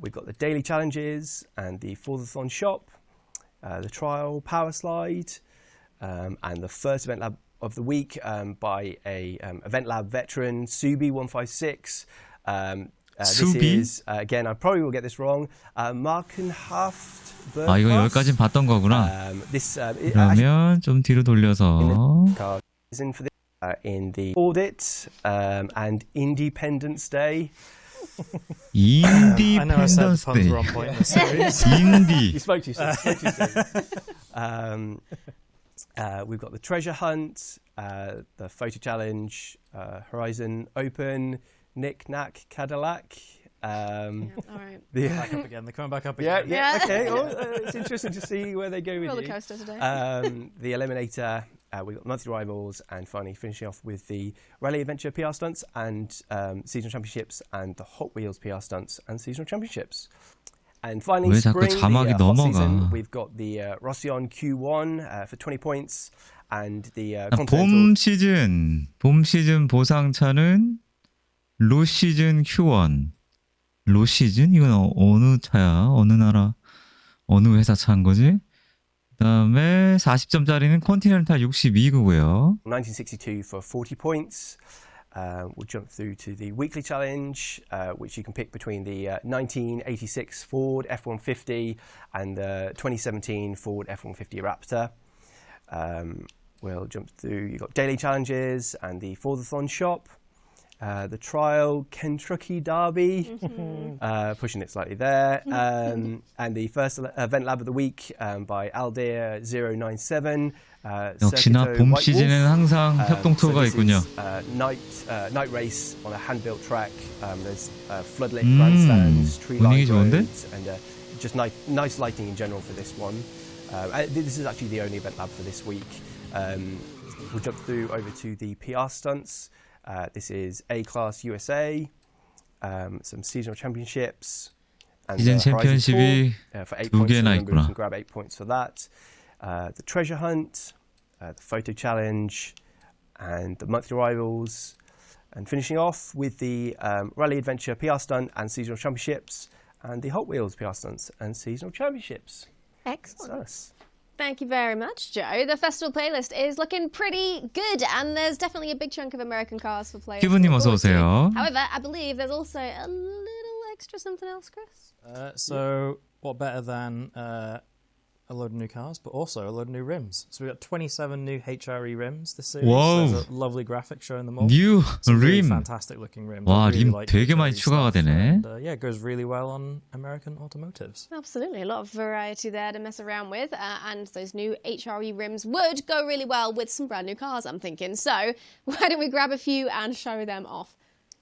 We've got the daily challenges and the Forzathon shop, the trial power slide, and the first event lab of the week by a Event Lab veteran, Subi156. This Subi? is, again, I probably will get this wrong, Markenhaft Berg 이거 Pass. 여기까진 봤던 거구나. 그러면 좀 뒤로 돌려서 Card is in for this, in the audit and Independence Day. I know I said the 인디펜던스 puns 데이. were on point in this series. 인디. You spoke too soon. We've got the treasure hunt, the photo challenge, Horizon Open, Knick Knack Cadillac. All right. Back up again. They're coming back up again. Yeah. Okay. Well, it's interesting to see where they go with Roller you. coaster today. The Eliminator. We've got monthly rivals, and finally finishing off with the Rally Adventure PR stunts and seasonal championships, and the Hot Wheels PR stunts and seasonal championships. And finally, 왜 자꾸 spring, 자막이 the hot season. 넘어가. We've got the Roussillon Q1 for 20 points, and the 봄 Continental. 시즌 보상차는 로 시즌 Q1. 로 시즌? 이건 어느 차야? 어느 나라? 어느 회사 차인 거지? 그다음에 40점짜리는 컨티넨탈 62고요. 1962 for 40 points. We'll jump through to the weekly challenge, which you can pick between the 1986 Ford F-150 and the 2017 Ford F-150 Raptor. We'll jump through, you've got daily challenges and the Fordathon shop, the trial Kentucky Derby, pushing it slightly there, and the first event lab of the week by Aldear 097. 역시나 봄 시즌에는 항상 협동 투어가 있군요. Night race on a hand-built track. There's floodlit grandstands, tree-lined roads, and just nice lighting in general for this one. This is actually the only event lab for this week. We'll jump through over to the PR stunts. This is A-Class USA, some seasonal championships. And 시즌 챔피언십이 for 8 두 points, 개나 so remember, you 있구나. can grab 8 points for that. The treasure hunt, the photo challenge, and the monthly rivals. And finishing off with the Rally Adventure PR stunt and seasonal championships, and the Hot Wheels PR stunts and seasonal championships. Excellent. That's us. Thank you very much, Joe. The festival playlist is looking pretty good, and there's definitely a big chunk of American cars for players. 피부님 to 어서 look forward 오세요. to. However, I believe there's also a little extra something else, Chris. So what better than a load of new cars, but also a load of new rims. So we've got 27 new HRE rims this series. Whoa. There's a lovely graphic showing them all. 뉴 Some really 림. fantastic looking rims. 와, I really 림 like 되게 많이 HRE 추가가 stuff. 되네. And, yeah, it goes really well on American automotives. Absolutely, a lot of variety there to mess around with, and those new HRE rims would go really well with some brand new cars, I'm thinking. So why don't we grab a few and show them off?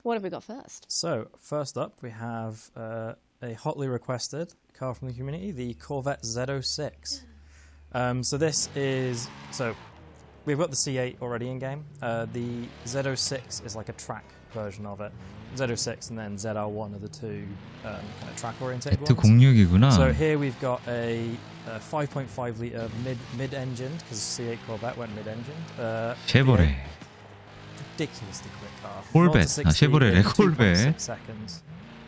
What have we got first? So first up, we have a hotly requested car from the community, the Corvette Z06. So this is, so we've got the C8 already in game. The Z06 is like a track version of it. Z06 and then ZR1 are the two kind of track oriented ones. Z06이구나. So here we've got a 5.5 litre mid-engined, because C8 Corvette went mid-engined. 쉐보레. Ridiculously quick car. 콜벳. 0 to 아, 60 쉐보레래, in 콜벳. 2.6 seconds.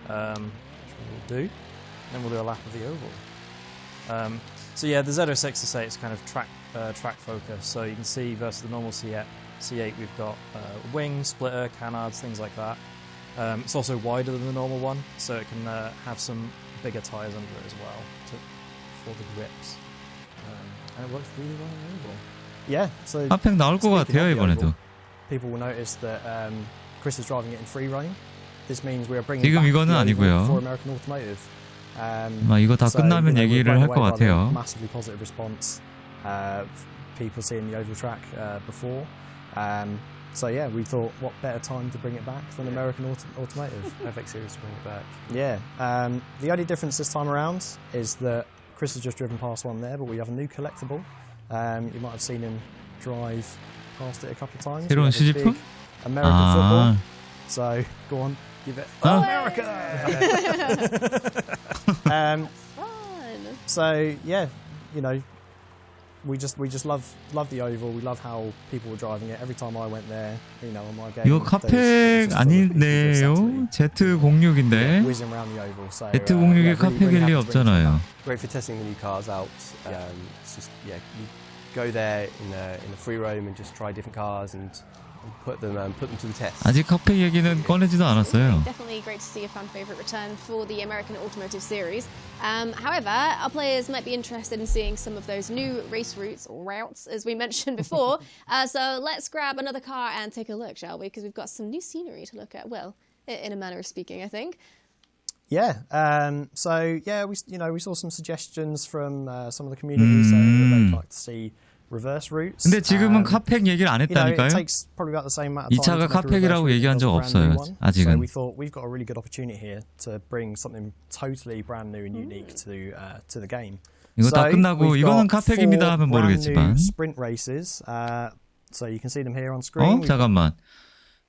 Which we'll do. Then we'll do a lap of the oval. So yeah, the Z06, I say, it's kind of track focus. So you can see versus the normal C8, we've got wing, splitter, canards, things like that. It's also wider than the normal one, so it can have some bigger tyres under it as well for the grips. And it works really well in the oval. Yeah, so 핫팩 나올 것 speaking 같아요, of the 이번에도. oval, people will notice that Chris is driving it in free running. This means we are bringing 지금 back 이거는 the oval 아니고요. for American Automotive. 아마 이거 다 So, 끝나면 we're 얘기를 blown 할 away 것 by the 같아요. Massively positive response. People seeing the oval track before. So yeah, we thought, what better time to bring it back than American Automotive? Perfect series to bring it back. Yeah. The only difference this time around is that Chris has just driven past one there, but we have a new collectible. You might have seen him drive past it a couple of times. 새로운 We have a 수집품? big American football. 아, So go on, give it 어? Fun. So yeah, you know, we just love the oval. We love how people were driving it. Every time I went there, you know, on my game. 이거 카팩 아니네요. Z06인데. Whizzing around the oval. So Z06이 yeah, 카팩일 really 리 happy to bring it 없잖아요. Great for testing the new cars out. It's just, yeah, you go there in a free roam and just try different cars and put them to the test. 아직 카팩 얘기는 꺼내지도 않았어요. Definitely great to see a fan favourite return for the American Automotive Series. However, our players might be interested in seeing some of those new race routes, or routes, as we mentioned before. So let's grab another car and take a look, shall we? Because we've got some new scenery to look at. Well, in a manner of speaking, I think. Yeah. So yeah, we saw some suggestions from some of the community saying that they'd like to see reverse routes. 근데 지금은 카팩 얘기를 안 You know, it 했다니까요. takes probably about the same amount of 이 time 차가 to make a reverse 카팩이라고 route 얘기한 as 적 a brand new 없어요, one. 아직은. So we thought we've got a really good opportunity here to bring something totally brand new and unique to the game. 이거 다 끝나고 we've 이거는 got 카팩입니다 하면 four brand 모르겠지만. new sprint races. So you can see them here on screen. 잠깐만.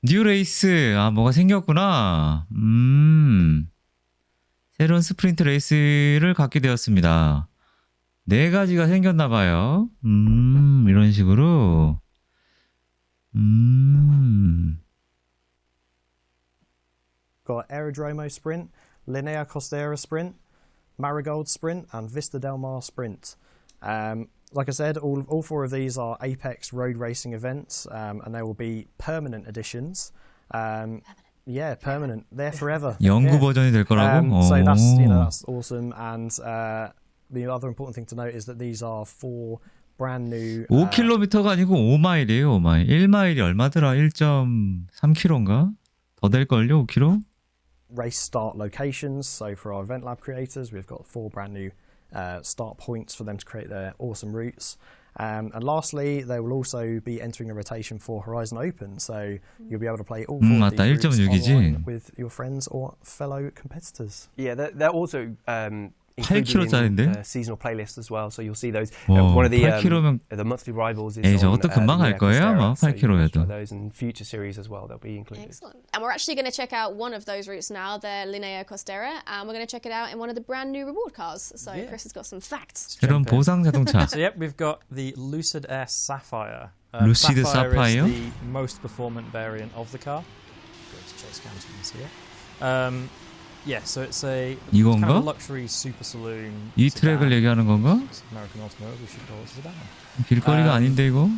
뉴 레이스. 아, 뭐가 생겼구나. 새로운 스프린트 레이스를 갖게 되었습니다. 4가지가 생겼나 봐요. 이런 식으로. Got Aerodromo Sprint, Linea Costera Sprint, Marigold Sprint, and Vista Del Mar Sprint. Like I said, all four of these are Apex road racing events, and they will be permanent editions. Yeah, permanent. They're forever. 영구 Yeah. 버전이 될 거라고. So that's 오. that's awesome. And the other important thing to note is that these are 4 brand new. 5km가 아니고 5마일이에요. 5마일. 1마일이 얼마더라? 1.3km인가? 더 될걸요? 5km? Race start locations. So for our event lab creators, we've got 4 brand new start points for them to create their awesome routes. And lastly, they will also be entering a rotation for Horizon Open, so you'll be able to play all 4 of 맞다. these routes 1.6이지. online with your friends or fellow competitors. Yeah, they're also 8km짜리인데? included in seasonal playlists as well. So you'll see those. 와, One of the 8km면 the monthly rivals is 에이, on 저것도 금방 갈 the 거예요, 아마, Costera, so you can 8km try 해도. those in future series as well. They'll be included. Excellent. And we're actually going to check out one of those routes now, the Linneo Costera, and we're going to check it out in one of the brand new reward cars. So Chris has got some facts. 새로운 보상 자동차. So yep, we've got the Lucid Air Sapphire. Lucid is Sapphire? the most performant variant of the car. Go to chase cam so you can see it. Yeah, so it's a kind 이건가? of luxury super saloon. 이 트랙을 얘기하는 건가? American Automotive, we should call it sedan. 길거리가 아닌데 이거?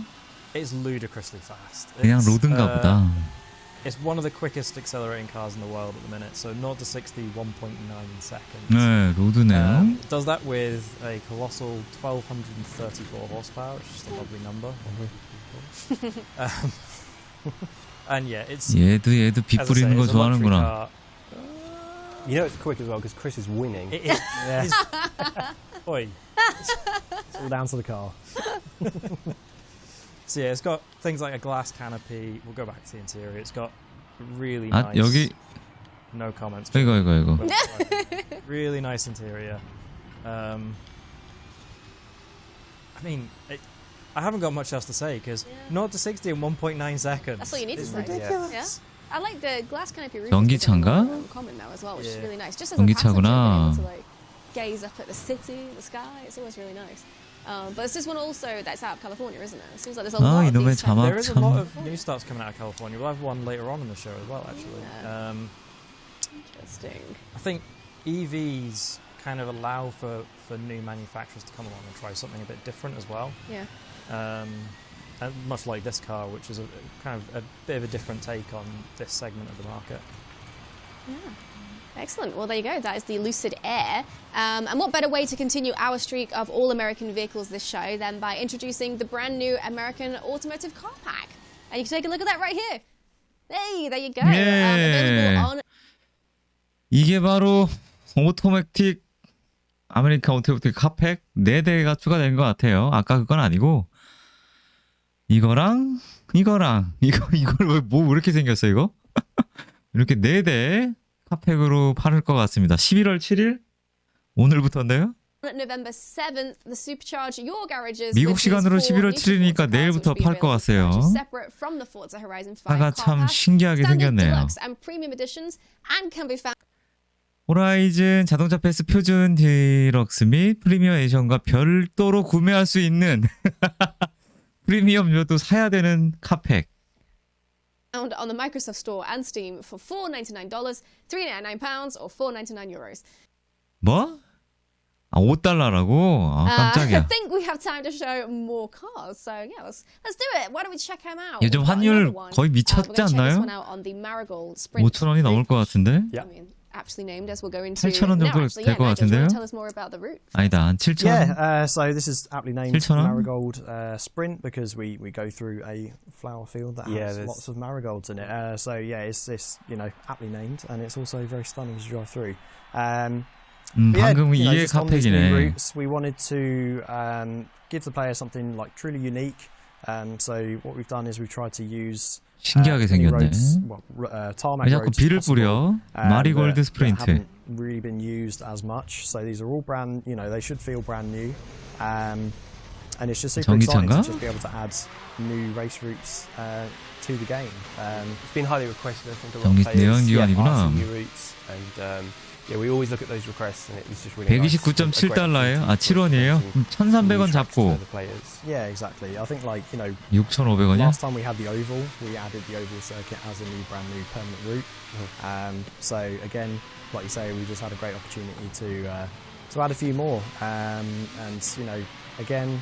It's ludicrously fast. 그냥 It's, 로드인가 보다. It's one of the quickest accelerating cars in the world at the minute. So 0 to 60, 1.9 seconds. 네, 로드네요. It does that with a colossal 1234 horsepower, which is just a lovely number. And yeah, it's 얘도 빗 as I say, 뿌리는 거 it's a luxury 좋아하는구나. car. You know it's quick as well because Chris is winning. It is. Yeah. Oi. It's all down to the car. So yeah, it's got things like a glass canopy. We'll go back to the interior. It's got really 아, nice. 여기 No comments. 이거. Really nice interior. I mean, I haven't got much else to say because 0 to 60 in 1.9 seconds. That's all you need to is say. ridiculous. Yeah. I like the glass canopy roof. 전기차인가? Common now as well, which is Yeah. really nice. Just as a passenger, 전기차구나. being able to like gaze up at the city, the sky. It's always really nice. But it's this one also that's out of California, isn't it? It seems like there's a lot of 이놈의 these type of- 자막 There is a lot 참. of new starts coming out of California. We'll have one later on in the show as well, actually. Yeah. Interesting. I think EVs kind of allow for new manufacturers to come along and try something a bit different as well. Yeah. And much like this car, which is a kind of a bit of a different take on this segment of the market. Yeah. Excellent. Well, there you go. That is the Lucid Air. And what better way to continue our streak of all-American vehicles this show than by introducing the brand new American Automotive Car Pack. And you can take a look at that right here. Hey, there you go. 예. Available on 이게 바로 오토매틱 아메리카 오토매틱 카팩 4대가 추가된 것 같아요. 아까 그건 아니고 이거랑 이걸 왜 이렇게 생겼어 이거? 이렇게 4대 카팩으로 팔을 것 같습니다. 11월 7일 오늘부터인데요. November 7th, the supercharge your garages. 미국 with 시간으로 these four 11월 new 7일이니까 sports cars, 내일부터 which will be 팔 것 available to 같아요. purchase separate from the Forza Horizon 5 차가 car 참 pack, 신기하게 standard, 생겼네요. deluxe, and premium editions, and can be found. 호라이즌 자동차 패스 표준 디럭스 및 프리미엄 에디션과 별도로 구매할 수 있는 프리미엄료도 사야 되는 카팩. Found on the Microsoft Store and Steam for $4.99, £3.99, or €4.99. 뭐? 아, $5라고? 아, I 깜짝이야. think we have time to show more cars, so yeah, let's do it. Why don't we check them out? 요즘 We've got 환율 another one. 거의 We're 미쳤지 gonna check this 않나요? one out on the Marigold Sprint 5,000원이 넘을 것 같은데? Yeah. I mean, aptly named as we'll go into 8,000원 now. 정도 Actually, 될 yeah, 것 Nigel, do you want 같은데요? to tell us more about the route? 아니다, 한 7,000원? Yeah, so this is aptly named 7,000원? Marigold Sprint because we go through a flower field that has there's- lots of marigolds in it. So yeah, it's aptly named, and it's also very stunning as you drive through. But yeah, 방금 이해 just on these new 카팩이네. routes, we wanted to give the player something like truly unique. So what we've done is we've tried to use 신기하게 many 생겼네. roads, tarmac 왜 자꾸 roads 비를 possible, 뿌려? 마리골드 that 스프린트. haven't really been used as much. So these are all brand, they should feel brand new. And it's just super exciting 전기차인가? to just be able to add new race routes to the game. It's been highly requested. I think a lot of 전기 players 내연기관이구나. ask for new routes, and we always look at those requests, and it was just really nice. $129.7아 7원이에요? 그럼 1,300원 잡고 Yeah, exactly. I think 6,500원이야? last time we had the oval, we added the oval circuit as a brand new permanent route. So again, like you say, we just had a great opportunity to add a few more. And again,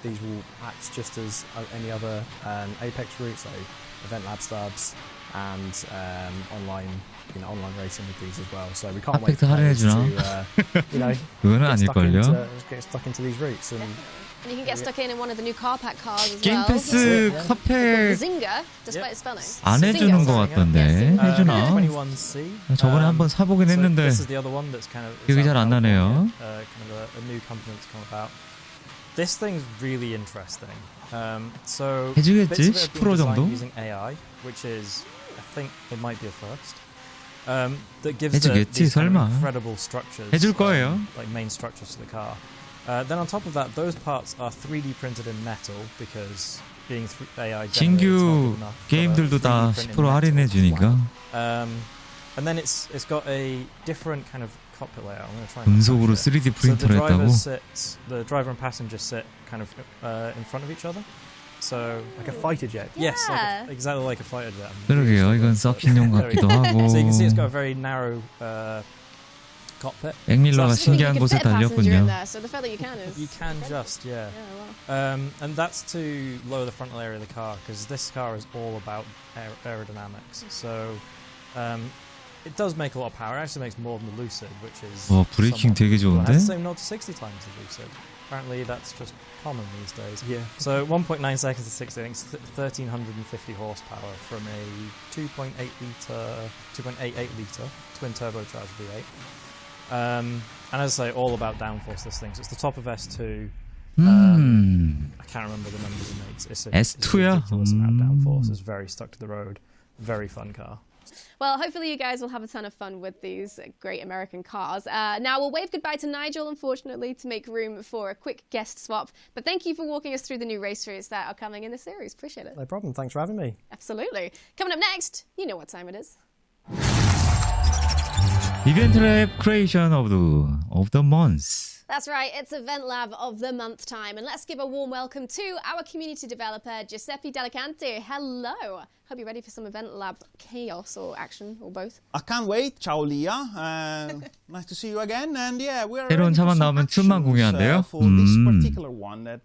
these will act just as any other Apex route, so event lab stubs and online racing with these as well. So we can't wait 핫팩트 for players 할인해주나? to 그거는 아닐걸요? get stuck into these routes. And And you can get stuck in one of the new car pack cars as 게임 well. 패스 The 핫팩 Zynga, despite its spelling. 안 해주는 것 같던데. 해주나? 21C. 저번에 한번 사보긴 So 했는데 this is the other one that's kind of 기억이 잘 안 나네요. kind of a new company that's come about. This thing's really interesting. So 해주겠지? bits of it have been 10% 정도? designed using AI, which is, I think, it might be a first. That gives 해주겠지, these kind of 설마. incredible structures. 해줄 거예요. Like main structures to the car. Then on top of that, those parts are 3D printed in metal because being AI generated is not 신규 good enough for 게임들도 다 3D print in 10% 할인해 주니까 And then it's got a different kind of cockpit layout. I'm going to try and 금속으로 attach it. 3D 프린터를 했다고? The driver and passenger sit kind of in front of each other. So like a fighter jet. yes, Yeah. exactly like a fighter jet. 그러게요. 이건 서핑용 같기도 하고. So you can see it's got a very narrow cockpit. 맥밀러가 So You 신기한 can 곳에 fit a passenger in 달렸군요. there, so the further you can is. You can just, yeah. Yeah, wow. And that's to lower the frontal area of the car because this car is all about aerodynamics. So it does make a lot of power. It actually makes more than the Lucid, which is. 브레이킹 somewhat- 되게 well, it 좋은데? has the same 0 to 60 times as Lucid. Apparently, that's just common these days. Yeah. So 1.9 seconds to 60, I think it's 1,350 horsepower from a 2.88 litre twin turbocharged V8. And as I say, all about downforce. This thing. So it's the top of S2. I can't remember the numbers it makes. It's a S2야? ridiculous amount of downforce. It's very stuck to the road. Very fun car. Well, hopefully you guys will have a ton of fun with these great American cars. Now we'll wave goodbye to Nigel, unfortunately, to make room for a quick guest swap. But thank you for walking us through the new race routes that are coming in the series. Appreciate it. No problem. Thanks for having me. Absolutely. Coming up next, you know what time it is. 이벤트 랩 크리에이션 of the month. That's right, it's Event Lab of the Month time. And let's give a warm welcome to our community developer, Giuseppe Delicante. Hello. Hope you're ready for some Event Lab chaos or action, or both. I can't wait. Ciao, Leah. Nice to see you again. And yeah, we're 새로운 ready for 차만 some 나오면 춤만 actions, 공개한대요? for this particular one that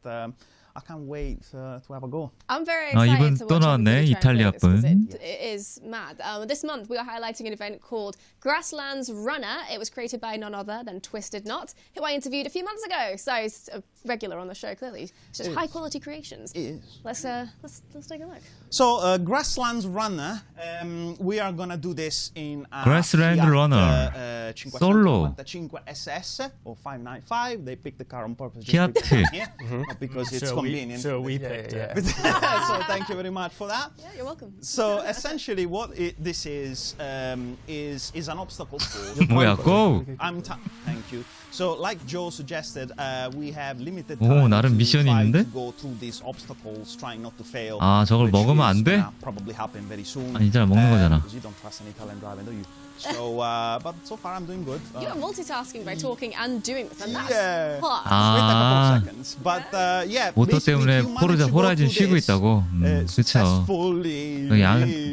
I can't wait to have a go. I'm very 아, excited 이분 to 또 watch 나왔네, everybody try and 이탈리아 play this, 'cause 분. it is mad. This month we are highlighting an event called Grasslands Runner. It was created by none other than Twisted Knot, who I interviewed a few months ago. So he's a regular on the show, clearly. It's just high quality creations. It is. Let's take a look. So, Grasslands Runner, we are going to do this in a Grassland Fiat, Runner. Solo. 595 SS or 595. They picked the car on purpose. Fiat. Just put it here, not because it's convenient. So we picked it. So thank you very much for that. Yeah, you're welcome. So essentially, what this is an obstacle course. 뭐야, go! Thank you. So, like Joe suggested, we have limited 오, time 나름 to 미션이 try 있는데? to go through these obstacles, trying not to fail. 아, 저걸 which 먹으면 안 is 돼? gonna probably happen very soon. 아니, 이제 먹는 거잖아. Because you don't trust an Italian driver, do you? So, but so far I'm doing good. You're multitasking by talking and doing this, and that's Yeah. hard. Wait a couple 아, of seconds. But yeah, 모터 basically, 때문에 if you manage to go 호라이즌 through 쉬고 this, 있다고. 그쵸. successfully.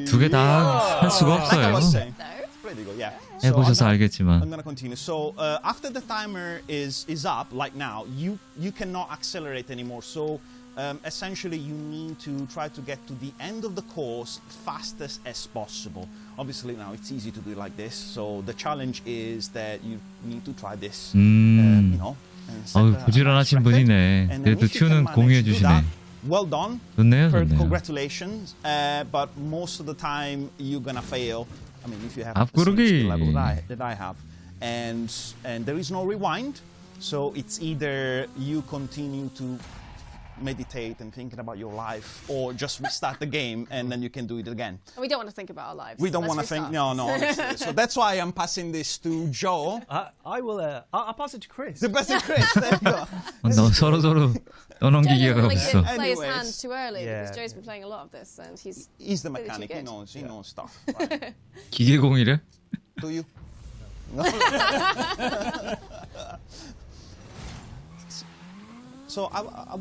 두 개 다 할 수가 Like I was 없어요. saying. It's pretty good, yeah. So 해보셔서 I'm 알겠지만. gonna continue. So after the timer is up, like now, you cannot accelerate anymore. So essentially, you need to try to get to the end of the course fastest as possible. Obviously, now it's easy to do it like this. So the challenge is that you need to try this. You know. and set 어우, a 부지런하신 record. 분이네. And then 그래도 if you can 튜는 manage 공유해 to do 주시네. that, well done. 좋네요, 좋네요. Congratulations. But most of the time, you're gonna fail. I mean, if you have the same 앞구르기. skill level that I have, and there is no rewind, so it's either you continue to meditate and thinking about your life, or just restart the game and then you can do it again. And we don't want to think about our lives. We don't Let's want to think. restart. No, honestly. So that's why I'm passing this to Joe. I will. I'll pass it to Chris. The best in Chris. There you go. 너 서로 Joe 떠넘기기가 didn't 없어. play his Anyways. hand too early because Yeah. Joe's been playing a lot of this and he's He's the Really too mechanic. He good. knows. He knows stuff. Right? 기계공이래? Do you? So I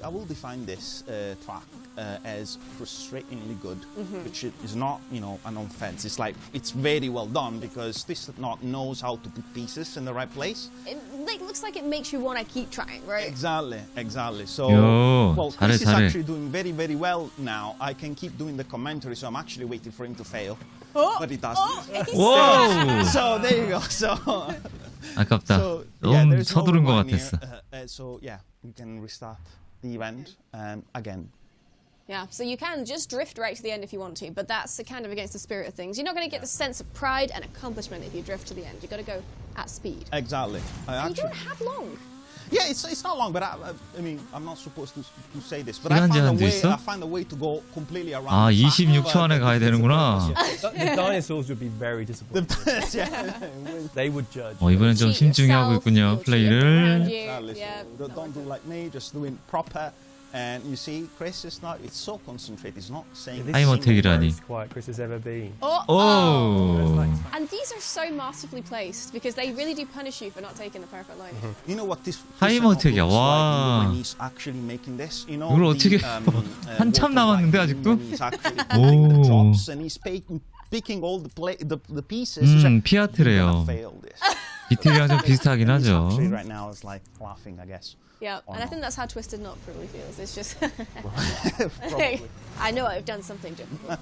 will define this track as frustratingly good, which is not, an offense. It's like it's very well done because Twisted Knot knows how to put pieces in the right place. It looks like it makes you want to keep trying, right? Exactly. So, Yo, well, 잘해, Chris is 잘해. actually doing very, very well now. I can keep doing the commentary, so I'm actually waiting for him to fail. But he doesn't. Whoa! So there you go. So, 아깝다. yeah, 너무 there's no 서두른 것 one here. 같았어. So yeah, we can restart the event again. Yeah, so you can just drift right to the end if you want to, but that's kind of against the spirit of things. You're not going to get the sense of pride and accomplishment if you drift to the end. You've got to go at speed. Exactly. And you don't have long. Yeah, it's not long, but I mean, I'm not supposed to say this, but 시간 제한도 I 있어? find a way to go completely around. 아, the fact, 26초 안에 가야 되는구나. The dinosaurs would be very disappointed. yeah. They would judge. 이번엔 좀 Cheat 신중히 하고 yourself, 있군요. you'll cheat around 플레이를. you. Exactly. Yeah. So don't do like me, just do it proper. And you see, Chris is not, it's so concentrated, he's not saying This 타임 is the 어택이라니. most quiet Chris has ever been. 오. And these are so masterfully placed because they really do punish you for not taking the perfect line. You know what this 타임 looks 어택이야, like 와. when he's actually making this, 이걸 어떻게 한참 남았는데 아직도? He's actually putting the drops and he's picking all the pieces. 피아트래요. Fail this. 디테일이랑 좀 비슷하긴 하죠. Actually, right now it's like laughing, I guess. Yeah, Or and I not. think that's how Twisted Knot probably feels. It's just, Probably. I know I've done something difficult.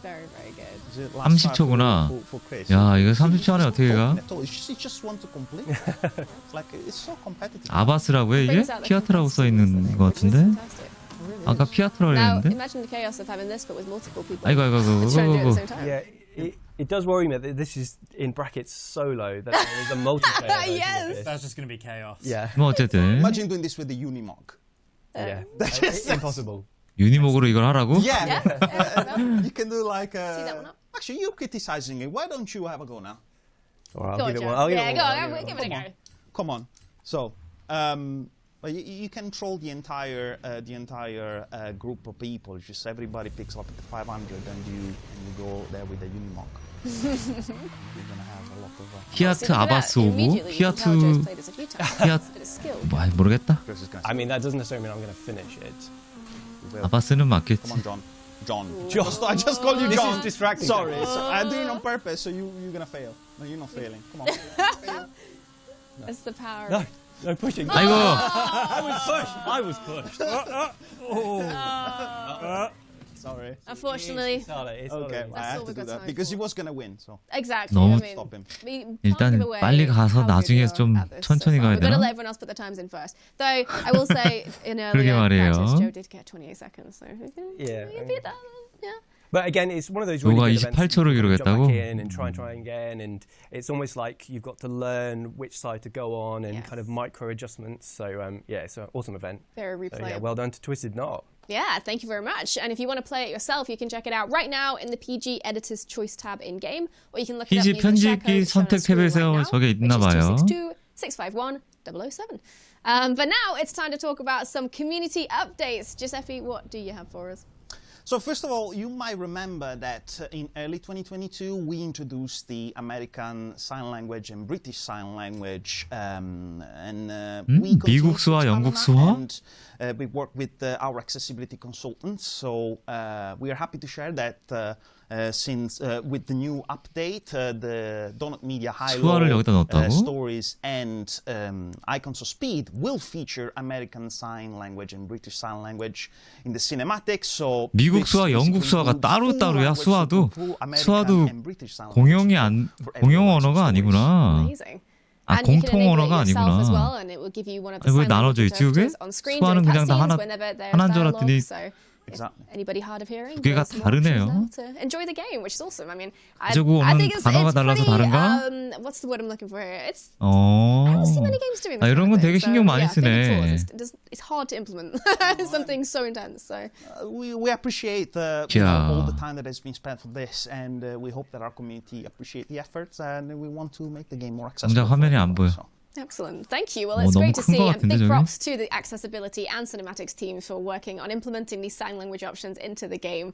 Very, very good. Is it last try 30초구나. for Chris? 야, 이거 30초 안에 어떻게 가? He just want to complete. It's like it's so competitive. 아바스라고요 이게? Brings out the 피아트라고 써 있는 것 which is 같은데? fantastic. 아까 피아트라고 Now, 했는데? imagine the chaos of having this, but with multiple people 아이고 trying to do it at the same 아이고. time. Yeah, it does worry me that this is in brackets solo. That there is a multiplayer. version of Yes. this. That's just going to be chaos. Yeah. 뭐 어쨌든 Imagine doing this with the Unimog. Yeah. Just- Impossible. 유니목으로 이걸 하라고? Yeah. Yeah. You can do like. See that one up? Actually, you're criticizing it. Why don't you have a go now? All right, Go I'll on, give it Joe. one. I'll give Yeah, it go one. on. I'll We'll give give it it a go. Come on. So, you can troll the entire group of people. Just everybody picks up at the 500, and you go there with the Unimog. You're gonna have a lot of. 피아트 아바스 오고 피아트 뭐 모르겠다. Chris is gonna I mean, that doesn't necessarily mean I'm going to finish it. 아바스는 맞겠지. Come on, John. I just called you This John. is distracting. Sorry, I'm doing it on purpose, so you're gonna fail. No, you're not failing. Come on. Fail. It's the power. No, no pushing. 아이고. I was pushed. Sorry. Unfortunately. It's not Okay, okay. I That's had all to we've do got that time because he for. was gonna win. So Exactly. 너무 I mean, stop him. we can't 일단 give away 빨리 가서 how good 나중에 you are 좀 at this 천천히 so far. 가야 We've got to 되나? let everyone else put the times in first. Though I will say in 그러게 earlier 말이에요. practice, Joe did get 28 seconds. So Yeah, you beat that. Yeah. But again, it's one of those 조가 really good events. 28초를 You jump 기록했다고? back in and try again, and it's almost like you've got to learn which side to go on and kind of Yes. micro adjustments. So yeah, it's an awesome event. Very So, replayable. yeah, well done to Twisted Knot. Yeah, thank you very much. And if you want to play it yourself, you can check it out right now in the PG Editor's Choice tab in game, or you can look it up PG using the share 편집기 code shown on 선택 screen 탭에서 right now, 저게 있나 which 봐요. is 262-651-007. But now it's time to talk about some community updates. Giuseppe, what do you have for us? So first of all, you might remember that in early 2022 we introduced the American Sign Language and British Sign Language, and we continue 미국 to 수화, expand on 영국 that, 수화? and we work with our accessibility consultants. So we are happy to share that since with the new update, the Donut Media 수화를 High-Low 여기다 넣었다고? stories and Icons of Speed will feature American Sign Language and British Sign Language in the cinematics. So 미국 수화, 영국 수화가 따로따로야, 수화도. 수화도 공용 언어가 아니구나. Amazing. 아, And you can 공통 enable 언어가 it yourself as 아니구나. well, and it will give you one of the 아니, 왜 sign language 나눠져 있지, 그게? interpreters on screen 수화는 during 그냥 다 cutscenes 하나- whenever there's 하나인 줄 dialogue. 알았더니 So if Exactly. anybody hard of hearing, 두 개가 there's more options 다르네요. now to enjoy the game, which is awesome. I mean, I 가지고 think 오는 단어가 달라서 pretty, 다른가? what's the word I'm looking for here? It's 어. I don't see many games doing this. 아, 이런 건 kind of 되게 thing. 신경 So, 많이 yeah, big 쓰네. applause. It's hard to implement something so intense. So We appreciate all the time that has been spent for this, and we hope that our community appreciate the efforts, and we want to make the game more accessible. 정작 화면이 안 보여. So. excellent. Thank you. Well, it's 너무 great to 큰 see, 것 and 같은데, big 저게? props to the accessibility and cinematics teams for working on implementing these sign language options into the game.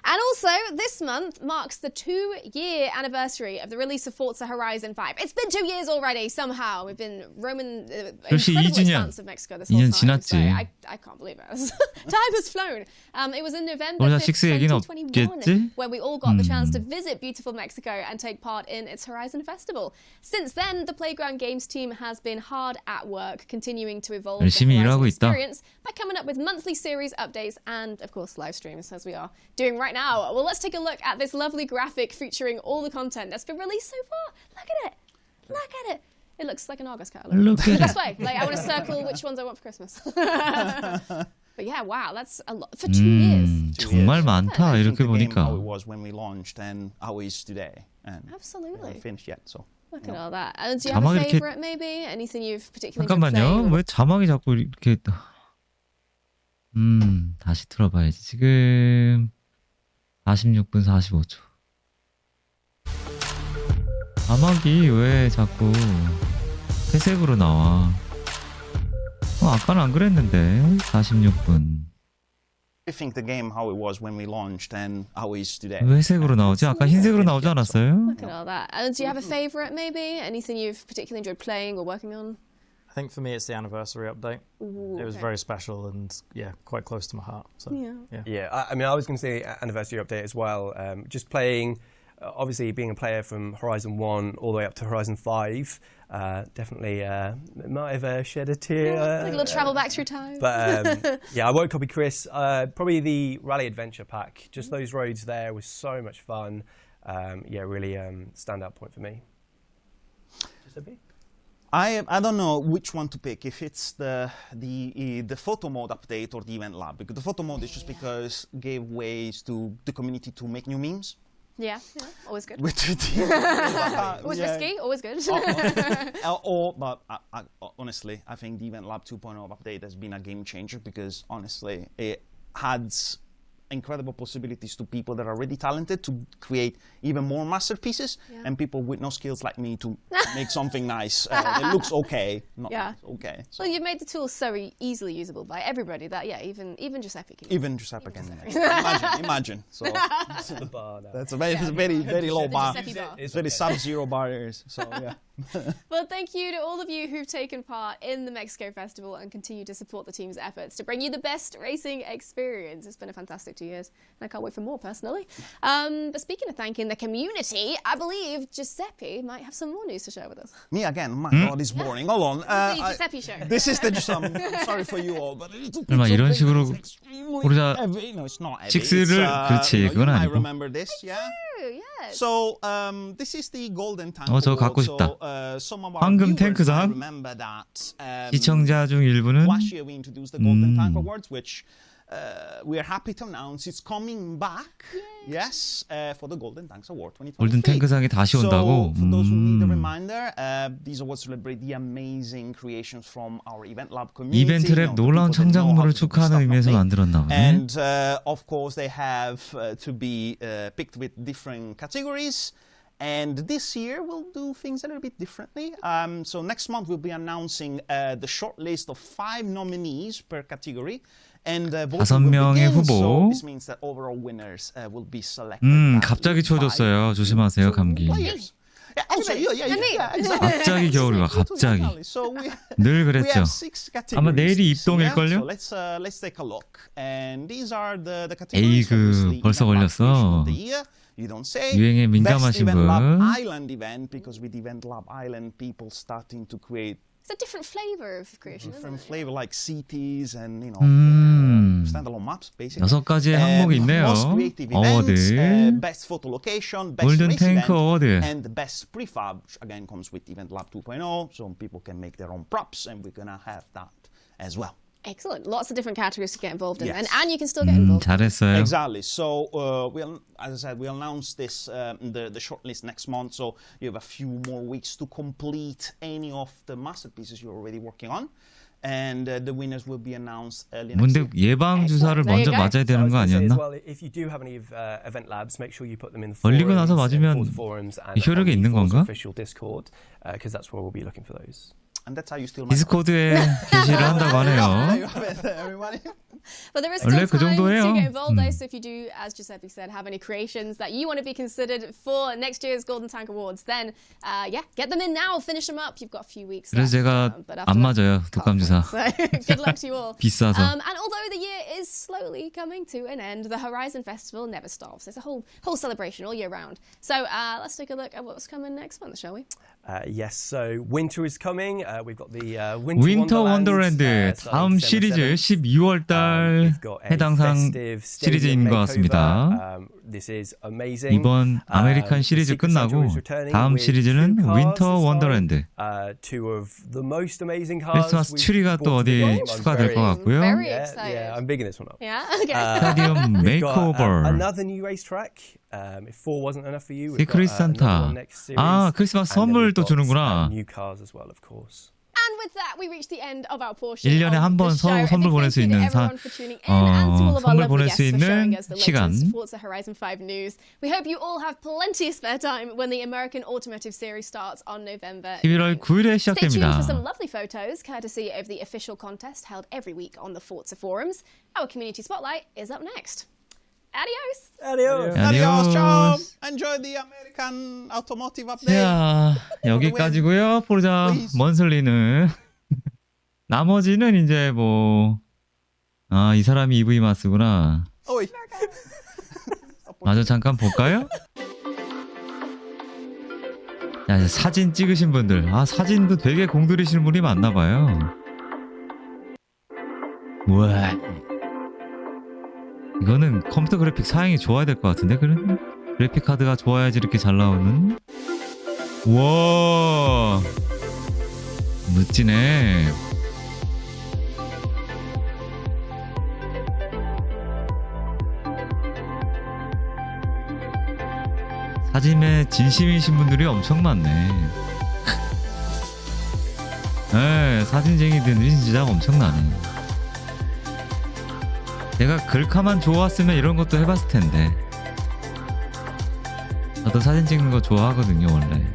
And also, this month marks the 2-year anniversary of the release of Forza Horizon 5. It's been 2 years already, somehow. We've been roaming the 역시 incredible 2주년. expanse of Mexico this whole 2년 time. So 지났지. I can't believe it. Time has flown. It was in November 호라이즌 5th, 6 얘기는 2021, 없겠지? where we all got the chance to visit beautiful Mexico and take part in its Horizon Festival. Since then, the Playground Games team has been hard at work, continuing to evolve the 열심히 일하고 Horizon 있다. experience by coming up with monthly series updates and, of course, live streams, as we are doing right now. Well, let's take a look at this lovely graphic featuring all the content that's been released so far. Look at it. Look at it. It looks like an Argos catalog. Look The at best it. way. Like, I want to circle which ones I want for Christmas. But yeah, wow, that's a lot for 2 years. 정말 많다 I think 이렇게 the game how it 보니까. was when we launched and how it is today. And we Absolutely. haven't finished yet, so. Look at all that. And do you have a 자막이 이렇게- favorite, maybe? Anything you've particularly enjoyed 잠깐만요. playing? 왜 자막이 자꾸 이렇게 다시 틀어봐야지. 지금 46분 45초. 자막이 왜 자꾸 회색으로 나와? 아까는 안 그랬는데 46분. I think the game how it was when we launched and how it is today. 왜 회색으로 나오지? 아까 흰색으로 나오지 않았어요? Look at all that. And do you have a favorite, maybe? Anything you've particularly enjoyed playing or working on? I think for me it's the anniversary update. Ooh, It was okay. very special and yeah, quite close to my heart. So Yeah. Yeah, I mean, I was going to say anniversary update as well. Just playing, obviously being a player from Horizon 1 all the way up to Horizon 5, definitely might have shed a tear. Like a little travel back through time. But yeah, I won't copy Chris. Probably the Rally Adventure pack. Just those roads there was so much fun. Yeah, really standout point for me. Giuseppe? I don't know which one to pick, if it's the photo mode update or the event lab, because the photo mode is just because gave ways to the community to make new memes. Yeah, always good. With Always risky, always good. But honestly, I think the Event Lab 2.0 update has been a game changer because honestly, it adds incredible possibilities to people that are already talented to create even more masterpieces, and people with no skills like me to make something nice. It looks okay, not Yeah. okay. So Well, you've made the tool so easily usable by everybody that, yeah, even Giuseppe can use it. even Giuseppe can imagine. So The bar now. that's a very low bar. Giuseppe bar. It's very sub-zero barriers. So yeah. Well, thank you to all of you who've taken part in the Mexico Festival and continue to support the team's efforts to bring you the best racing experience. It's been a fantastic 2 years, and I can't wait for more personally. But speaking of thanking the community, I believe Giuseppe might have some more news to share with us. Me again. My God, it's boring. Hold on. The Giuseppe show. This is the I'm sorry for you all, but it's 설마 이런 식으로 우리가 우리가 no, it's not heavy. 식스를 그렇지, you 그건 might 아니고. remember this, yeah. Yes. So this is the Golden Tank 저거 Award. 갖고 싶다. So some of our 황금 viewers 탱크상. might remember that. 시청자 중 일부는 Last year we introduced the Golden Tank Awards, which we are happy to announce it's coming back. Yes, for the Golden Tanks Award 2023. 골든 탱크상이 다시 온다고. So for those who need a reminder, these awards celebrate the amazing creations from our event lab community. 이벤트 랩 놀라운 창작물을 축하하는 의미에서 만들었나 보네. And of course they have to be picked with different categories. And this year we'll do things a little bit differently. So next month we'll be announcing the short list of 5 nominees per category. And voting will 5명의 begin. So 후보. this means that overall winners will be selected. 갑자기 추워졌어요. 조심하세요, 감기. Players. Yeah, also, yeah, exactly. 갑자기 겨울이 와, 갑자기. So 늘 we 그랬죠. have 6 categories. 아마 내일이 this year. 입동일걸요? So let's take a look. And these are the 에이, categories. Obviously, 벌써 event lab creation 걸렸어. of the year. You don't say. 유행에 Best 민감하신 Event Lab 분. Island event, because with Event Lab Island, people starting to create It's a different flavour of creation, isn't different it? flavor like cities and standalone maps, basically. 6가지의 항목이 있네요. Most creative events, 어워드. best photo location, best 골든 race 탱크 event, 어워드. and the best prefab, which again comes with Event Lab 2.0, so people can make their own props, and we're gonna have that as well. Excellent. Lots of different categories to get involved in. Yes. And you can still get involved. 잘했어요. Exactly. So as I said, we'll announce this the shortlist next month. So you have a few more weeks to complete any of the masterpieces you're already working on, and the winners will be announced early next 근데 year. 예방 주사를 There you 먼저 go. 맞아야 So I 되는 was 거 gonna say as 아니었나? well, if you do have any event labs, make sure you put them in the 걸리고 나서 forums, 맞으면 Forza forums and 효력이 on the 있는 Forza 건가? official Discord, because that's where we'll be looking for those. and that's how you steal my 디스코드에 게시를 한다고 There 하네요. you have it, everybody. But there is 원래 still 그 time 정도예요. to get involved though, so if you do, as Giuseppe said, have any creations that you want to be considered for next year's Golden Tank Awards, then yeah, get them in now, finish them up. You've got a few weeks 그래서 left. 제가 But 안 after that, 맞아요. 독감 주사. So good luck to you all. 비싸서. And although the year is slowly coming to an end, the Horizon Festival never stops. It's a whole celebration all year round. So let's take a look at what's coming next month, shall we? Yes, so winter is coming. We've got the Winter 윈터 Wonderland. 원더랜드 다음 시리즈 12월 달 해당상 시리즈인 것 같습니다. This is amazing. 이번 아메리칸 시리즈 끝나고 다음 시리즈는 윈터 원더랜드. Two of the most amazing cars. 크리스마스 트리가 또 어디 추가될 것 같고요. Very excited. Yeah, I'm bigging this one up. Yeah. Okay. 스타디움 We've got, 메이크오버. another new racetrack. If 4 wasn't enough for you, we've got 시크릿 another 산타. one next series. 아, 크리스마스 And then 선물 we've 또 got, 주는구나. new cars as well, of course. And with that, we reach the end of our portion 1년에 of 한 번 the show. 선물 보낼 수 And 있는 thank you to everyone for tuning in and to all of our 선물 lovely 보낼 guests 수 for showing 있는 us the 시간. latest Forza Horizon 5 news. We hope you all have plenty of spare time when the American Automotive Series starts on November 11월 9th. 9일에 Stay tuned 시작됩니다. for some lovely photos, courtesy of the official contest held every week on the Forza forums. Our community spotlight is up next. Adios. Adios. Adios, ciao. 아디오스. Enjoy the American automotive update. 자, 여기까지고요. 포르자 Please. 먼슬리는 나머지는 이제 뭐 아, 이 사람이 EV 마스구나. Oi. 마저 잠깐 볼까요? 야, 이제 사진 찍으신 분들. 아, 사진도 되게 공들이시는 분이 많나 봐요. 우와. 이거는 컴퓨터 그래픽 사양이 좋아야 될 것 같은데, 그런 그래픽 카드가 좋아야지 이렇게 잘 나오는. 우와, 멋지네. 사진에 진심이신 분들이 엄청 많네. 네, 사진쟁이들이 진짜 엄청나네. 내가 글카만 좋았으면 이런 것도 해봤을 텐데. 저도 사진 찍는 거 좋아하거든요, 원래.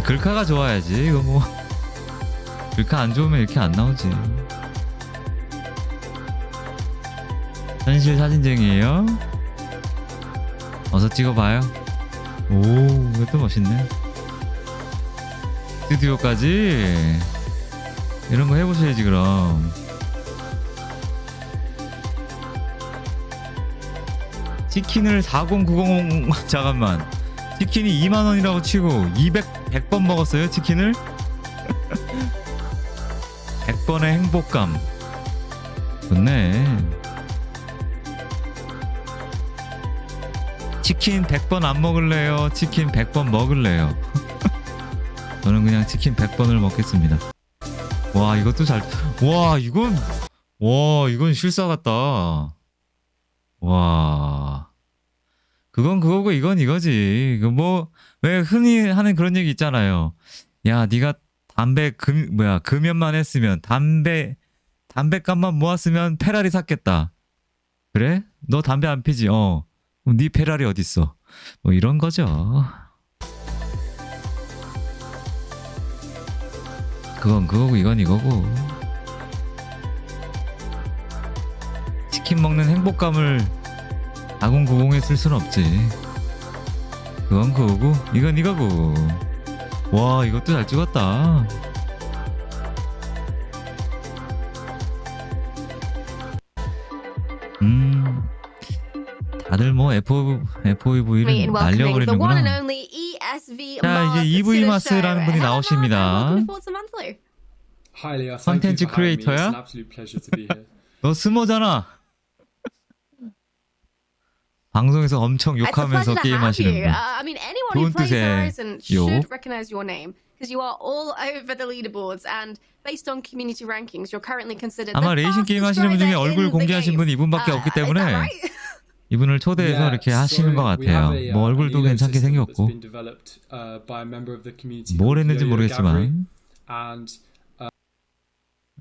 글카가 좋아야지. 이거 뭐 글카 안 좋으면 이렇게 안 나오지. 현실 사진쟁이에요. 어서 찍어봐요. 오, 이것도 멋있네. 스튜디오까지 이런 거 해보셔야지 그럼. 치킨을 4090 잠깐만. 치킨이 2만원이라고 치고 100번 먹었어요 치킨을? 100번의 행복감. 좋네. 치킨 100번 안 먹을래요? 치킨 100번 먹을래요? 저는 그냥 치킨 100번을 먹겠습니다. 와, 이것도 잘. 와, 이건 실사 같다. 와. 그건 그거고 이건 이거지. 그 뭐 왜 흔히 하는 그런 얘기 있잖아요. 야, 네가 담배 금연만 했으면 담배값만 모았으면 페라리 샀겠다. 그래? 너 담배 안 피지? 그럼 네 페라리 어딨어? 뭐 이런 거죠. 그건 그거고 이건 이거고. 치킨 먹는 행복감을 4090에 쓸 순 없지. 그건 그거고 이건 이거고. 와, 이것도 잘 찍었다. 다들 뭐 FOV를 날려버리는구나. 자, 이제 EV 마스라는 분이 나오십니다. 컨텐츠 크리에이터야? 너 스모잖아. 방송에서 엄청 욕하면서 게임하시는 분. I mean, anyone who 좋은 plays 뜻의 Horizon 욕. should recognize your name because you are all over the leaderboards and based on community rankings, you're currently considered 아마 the 레이싱 게임 fastest 하시는 분 중에 driver 얼굴 in the 공개하신 game. 분이 이분밖에 없기 Is that 때문에 right? 이분을 초대해서 이렇게 하시는 것 같아요. 뭐 얼굴도 괜찮게 생겼고 뭘 했는지 모르겠지만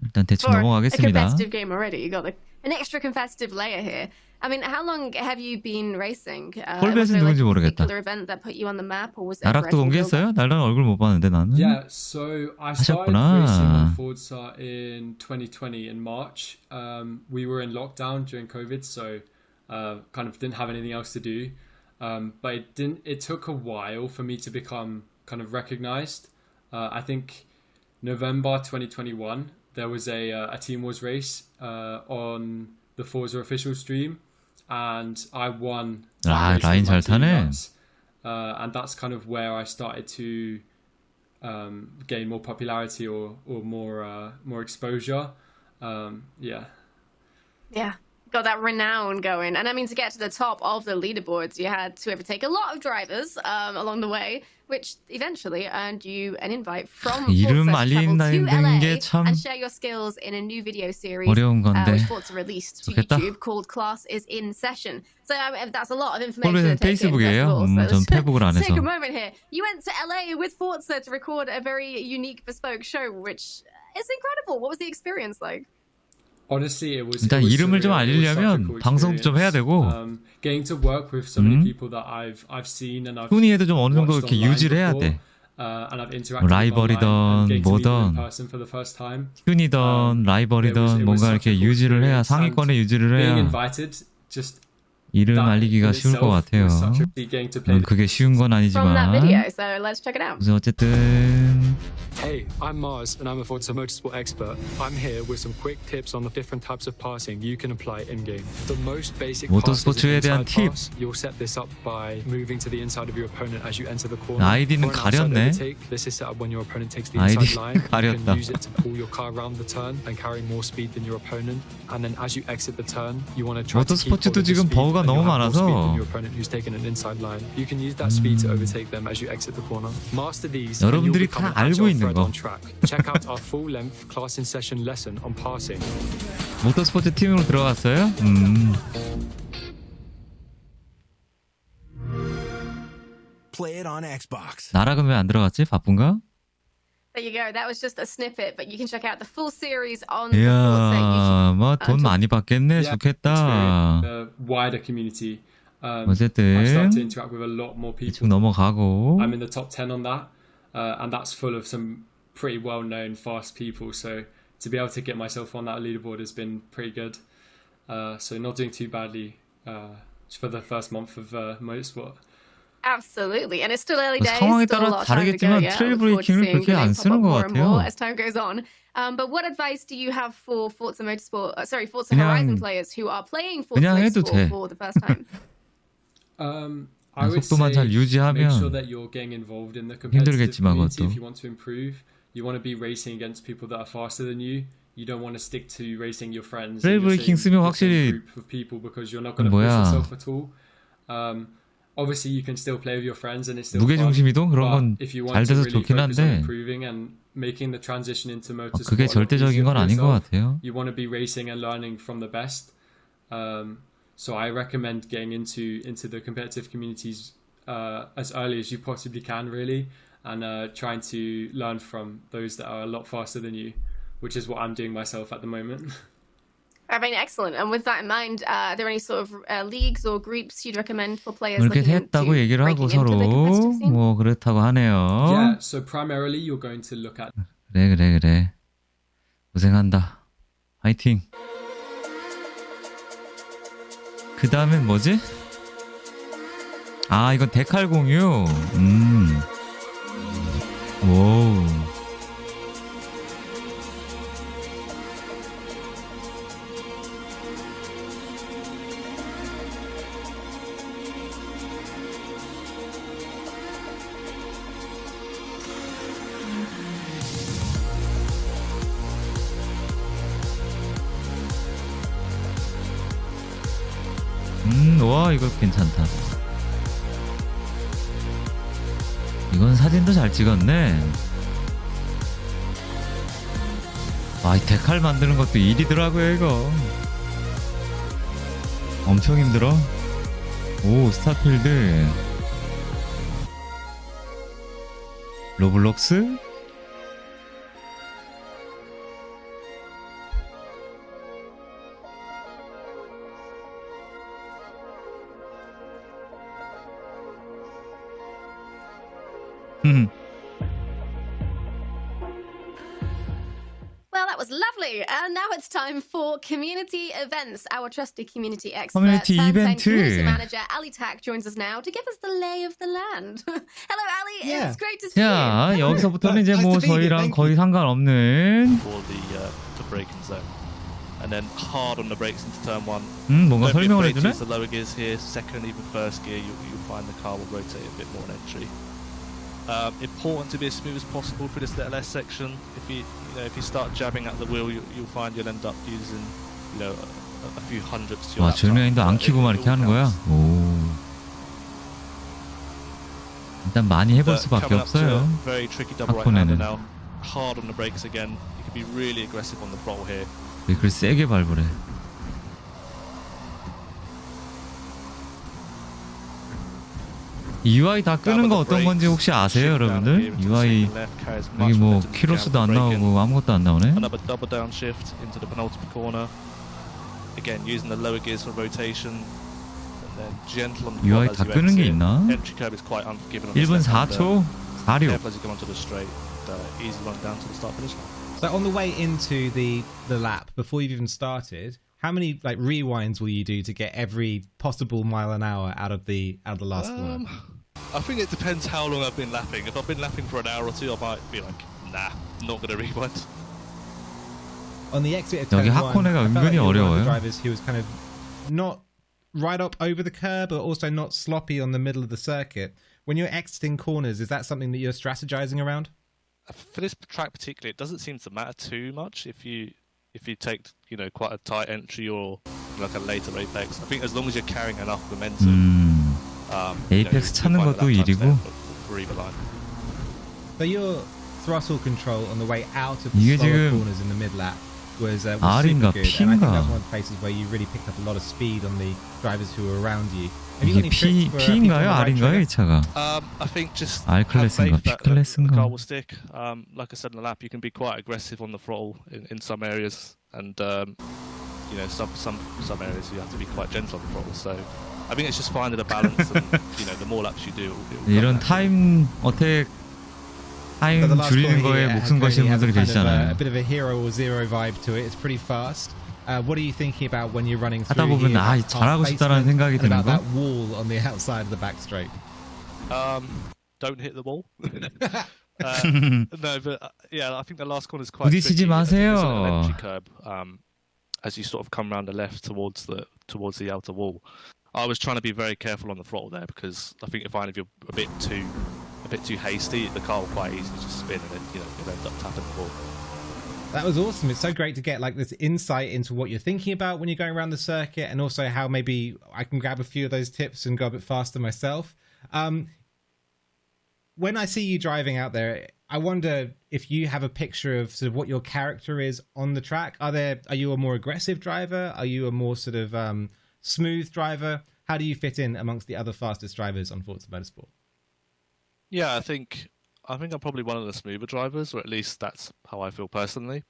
일단 대충 For a 넘어가겠습니다. competitive game already, you got the an extra competitive layer here. I mean, how long have you been racing? Was 폴벳은 there like 누군지 a 모르겠다. particular event that put you on the map, or was it a 나락도 gradual build-up? 공개했어요? 나랑 얼굴 못 봤는데 나는. Yeah, so I started racing 하셨구나. on Forza in 2020 in March. We were in lockdown during COVID, so kind of didn't have anything else to do. But it took a while for me to become kind of recognized. I think November 2021 there was a Team Wars race on the Forza official stream, and I won that 아, race 라인 with my 잘 타네. teammates. And that's kind of where I started to gain more popularity or more exposure. Yeah. Yeah, got that renown going. And I mean, to get to the top of the leaderboards, you had to overtake a lot of drivers along the way, which eventually earned you an invite from 이름 Forza to travel to 알린다는 게 LA 참 and share your skills in a new video series 어려운 건데. which Forza released to 좋겠다. YouTube called Class is in Session. So that's a lot of information 폴벳은 to take in, first 페이스북이에요. of all. So 전 페북을 안 let's take 해서. a moment here. You went to LA with Forza to record a very unique, bespoke show, which is incredible. What was the experience like? Honestly, it was. 일단 it was 이름을 좀 surreal. It was such a 알리려면 cool 방송도 좀 해야 experience. 되고 Getting to work with so many people that I've seen and I've 훈이에도 좀 어느 정도 watched 이렇게 online 유지를 해야 before, 돼. and I've interacted 뭐 with 라이벌이던 online and getting to meet them in 뭐던 person for the first time. 훈이던 라이벌이던 it was 뭔가 such a 이렇게 cool 유지를 해야 experience, 상위권에 and 유지를 Being 해야 invited, just 이름 that 알리기가 in 쉬울 것 itself 같아요. was such a getting to play. 그게 쉬운 건 From that 아니지만 video, so let's check it out. 그래서 어쨌든 Hey, I'm Mars and I'm a Forza Motorsport expert. I'm here with some quick tips on the different types of passing you can apply in-game. The most basic 모터스포츠에 대한 팁. pass, you'll set this up by moving to the inside of your opponent as you enter the corner. 아이디는 For an outside 가렸네. overtake, this is set up when your opponent takes the 아이디 inside line. You 가렸다. can use it to pull your car around the turn and carry more speed than your opponent. And then as you exit the turn, you want to try to keep 모터스포츠도 hold of the 지금 speed 버그가 and 너무 you'll have more speed 많아서 than your opponent who's taken an inside line. You can use that speed to overtake them as you exit the corner. Master these and you'll 여러분들이 become 다 an 알고 agile 있는 thread 거. on track. Check out our full-length class in session lesson on passing. 모터스포츠 팀으로 들어갔어요? Play it on Xbox. 나락은 왜 안 들어갔지? 바쁜가? There you go. That was just a snippet, but you can check out the full series on the Forza 이야, YouTube. 뭐 돈 많이 받겠네. Yeah, 좋겠다. experience, wider community. I 어쨌든 started to interact with a lot more 이쪽 people. 넘어가고 I'm in the top 10 on that, and that's full of some pretty well-known, fast people. So to be able to get myself on that leaderboard has been pretty good. So not doing too badly for the first month of motorsport. Absolutely, and it's still early days. 상황에 Still a 따라 lot of time to go. 다르겠지만 Yeah, 트레일 look forward to 브레이킹을 seeing 그렇게 the 안 names pop 쓰는 up 것 more and more 같아요. as time goes on. But what advice do you have for Forza Motorsport? Forza 그냥- Horizon players who are playing Forza 그냥 해도 돼. Motorsport for the first time? I would 속도만 say 잘 유지하면 make sure that you're getting involved in the competitive 힘들겠지만 community 그것도. if you want to improve. You want to be racing against people that are faster than you. You don't want to stick to racing your friends. 트레일 in your 브레이킹 same- 쓰면 your same 확실히 group of people because you're not going to push 뭐야. yourself at all. Obviously, you can still play with your friends and it's still 무게 fun. 중심 이동 그런 건 But if you 잘 want to 돼서 really 좋긴 focus on 한데 improving and making the transition into motorsport, 그게 a lot 절대적인 easier 건 for 아닌 것 yourself, 같아요. you want to be racing and learning from the best. So I recommend getting into the competitive communities as early as you possibly can, really, and trying to learn from those that are a lot faster than you, which is what I'm doing myself at the moment. I mean, excellent. And with that in mind, are there any sort of leagues or groups you'd recommend for players 뭐 이렇게 looking into 했다고 얘기를 하고 breaking 서로 into the competitive scene? 뭐 그렇다고 하네요. Yeah, so primarily you're going to look at 그래. 고생한다. 화이팅. 그 다음엔 뭐지? 아, 이건 데칼 공유. 오. 와, 이거 괜찮다. 이건 사진도 잘 찍었네. 아, 이 데칼 만드는 것도 일이더라고요, 이거. 엄청 힘들어. 오, 스타필드. 로블록스? Well, that was lovely. And now it's time for community events. Our trusted community expert, Community Turn 10 event. community manager, Ali Tak, joins us now to give us the lay of the land. Hello, Ali. Yeah. It's great to see you. 자, 여기서부터는 이제 Nice 뭐 to be here, 저희랑 thank 거의 상관없는 for the braking zone, and then hard on the brakes into turn one. 뭔가 Don't be 설명을 afraid to 해주네? use the lower gears here. Second, even first gear, you'll find the car will rotate a bit more on entry. Important to be as smooth as possible for this little S section. If you start jabbing at the wheel, you'll find you'll end up using a few hundredths to your 아, lap time. 전면도 안 키고만 이렇게 하는 거야? 오. 일단 많이 해볼 수밖에 Coming up to 없어요. a very tricky double right-hander 하코네는. now. Hard on the brakes again. You can be really aggressive on the throttle here. 브레이크를 세게 밟으래. UI 다 끄는 거 어떤 건지 혹시 아세요, 여러분들? UI 여기 뭐 키로수도 안 나오고 아무것도 안 나오네. Another double downshift into the penultimate corner. Again, using the lower gears for rotation. And then gentle on the UI throttle 다 as you 끄는 게 exit. 있나? Entry curve is quite unforgiving on this 1분 left-hander. 4초 46. Careful as you come onto the straight. Easy run down to the start finish line. So on the way into the lap, before you've even started, how many like rewinds will you do to get every possible mile an hour out of the last corner? I think it depends how long I've been lapping. If I've been lapping for an hour or two, I might be like, nah, not going to rewind. On the exit of 여기 turn one, 하코네가 I felt like 은근히 you were one of the 어려워요. drivers who was kind of not right up over the curb, but also not sloppy on the middle of the circuit. When you're exiting corners, is that something that you're strategizing around? For this track particularly, it doesn't seem to matter too much if you take quite a tight entry or like a later apex. I think as long as you're carrying enough momentum. 에이펙스 찾는 것도 일이고. So your throttle control on the way out of the 이게 slower 지금 corners in the mid lap was super R인가 good, and I think P인가? that's one of the places where you really picked up a lot of speed on the drivers who were around you. Have you got 이게 any tricks for people on P인가요? the right R인가요? trigger? 이 차가? I think just R have 클래스인가 faith that P the 클래스인가? car will stick. Like I said in the lap, you can be quite aggressive on the throttle in some areas, and some areas you have to be quite gentle on the throttle. So I think it's just finding a balance, and the more laps you do, it will 이런 타임 어택 타임 So the last 줄이는 corner 거에 here 목숨 has 거시는 a 분들이 kind of 계시잖아요. a bit of a hero or zero vibe to it. It's pretty fast. What are you thinking about when you're running 하다 through 보면 here? 아, that 잘하고 half 싶다라는 basement 생각이 and 드는 about 거. that wall on the outside of the back straight. Don't hit the wall. No, but I think the last corner is quite 부딪히지 tricky. I think there's 마세요. an entry curb as you sort of come around the left towards the outer wall. I was trying to be very careful on the throttle there because I think if you're a bit too hasty, the car will quite easily just spin and then you'll end up tapping the wall. That was awesome. It's so great to get like this insight into what you're thinking about when you're going around the circuit, and also how maybe I can grab a few of those tips and go a bit faster myself. When I see you driving out there, I wonder if you have a picture of sort of what your character is on the track. Are you a more aggressive driver? Are you a more sort of smooth driver? How do you fit in amongst the other fastest drivers on Forza Motorsport? Yeah, I think I'm probably one of the smoother drivers, or at least that's how I feel personally.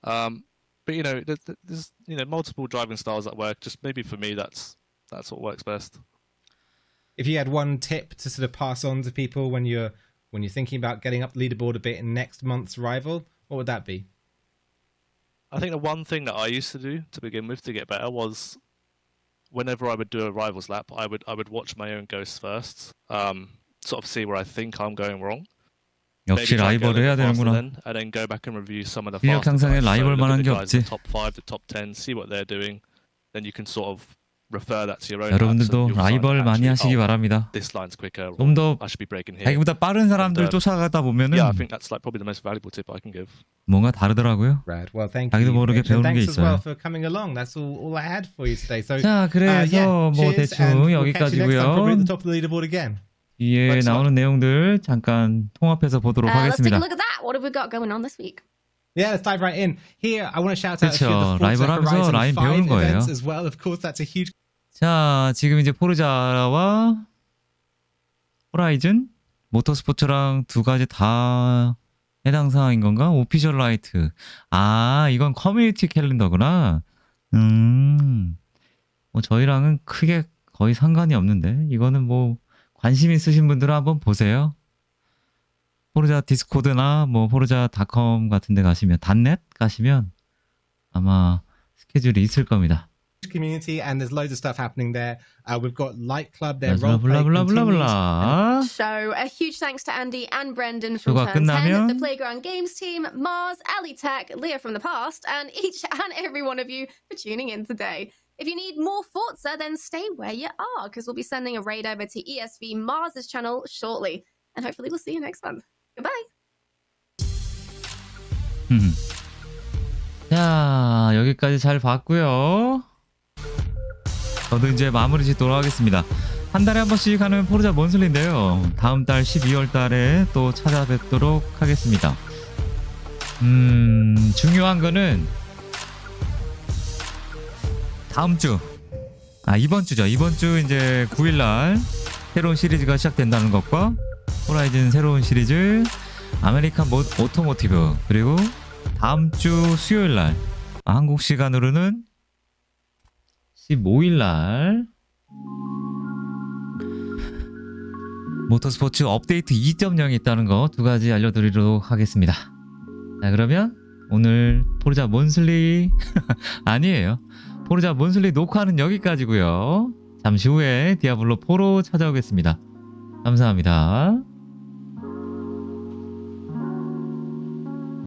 But there's multiple driving styles that work. Just maybe for me, that's what works best. If you had one tip to sort of pass on to people when you're thinking about getting up the leaderboard a bit in next month's rival, what would that be? I think the one thing that I used to do to begin with to get better was whenever I would do a rivals lap, I would watch my own ghosts first, sort of see where I think I'm going wrong. 역시 라이벌을 해야 되는구나. And then go back and review some of the 실력 faster 향상에 guys. 라이벌 So look 만한 at the 게 guys in 없지. the top 5, the top 10, see what they're doing. Then you can sort of refer that to your own. 여러분들도 라이벌 많이 하시기 바랍니다. This line's quicker. 좀 더 I should be braking here. 자기보다 빠른 사람들 쫓아가다 보면은 Yeah, I think that's like probably the most valuable tip I can give. 뭔가 다르더라고요. Rad. Well, thank 자기도 you. 모르게 Mitch, and 배우는 게 thanks as well 있어요. for coming along. That's all I had for you today. So, 자, 그래서 뭐 cheers, 대충 and we'll catch you next time, probably at the 여기까지고요. top of the leaderboard again. 뒤에 나오는 내용들 잠깐 통합해서 보도록 Let's take a 하겠습니다. look at that. What have we got going on this week? Yeah, let's dive right in. Here, I want to shout out a few of 그렇죠. the Forza 라이벌 하면서 Horizon 라인 5 배우는 거예요. events as well. Of course, that's a huge. 자, 지금 이제 포르자와 호라이즌, 모터스포츠랑 두 가지 다 해당 사항인 건가? 오피셜 라이트. 아, 이건 커뮤니티 캘린더구나. 뭐 저희랑은 크게 거의 상관이 없는데 이거는 뭐 관심 있으신 분들은 한번 보세요. 포르자 디스코드나 뭐 포르자닷컴 같은 데 가시면 닷넷 가시면 아마 스케줄이 있을 겁니다. community and there's loads of stuff happening there. We've got Light Club, their blah, roleplay blah, blah, blah, continues. blah. So a huge thanks to Andy and Brendan from 쇼가 Turn 10, 끝나면 the Playground Games team, Mars, Ali Tech, Leah from the past, and each and every one of you for tuning in today. If you need more Forza, then stay where you are, because we'll be sending a raid over to ESV Mars' channel shortly. And hopefully we'll see you next month. Goodbye. 자, 여기까지 잘 봤고요. 저도 이제 마무리 짓도록 하겠습니다. 한 달에 한 번씩 하는 포르자 몬슬리인데요. 다음 달 12월 달에 또 찾아뵙도록 하겠습니다. 중요한 거는 다음 주, 이번 주죠. 이번 주 이제 9일날 새로운 시리즈가 시작된다는 것과 호라이즌 새로운 시리즈, 아메리칸 오토모티브, 그리고 다음 주 수요일날 한국 시간으로는 15일날 모터스포츠 업데이트 2.0이 있다는 거 두 가지 알려드리도록 하겠습니다. 자, 그러면 오늘 포르자 몬슬리 아니에요. 포르자 몬슬리 녹화는 여기까지고요. 잠시 후에 디아블로 4로 찾아오겠습니다. 감사합니다.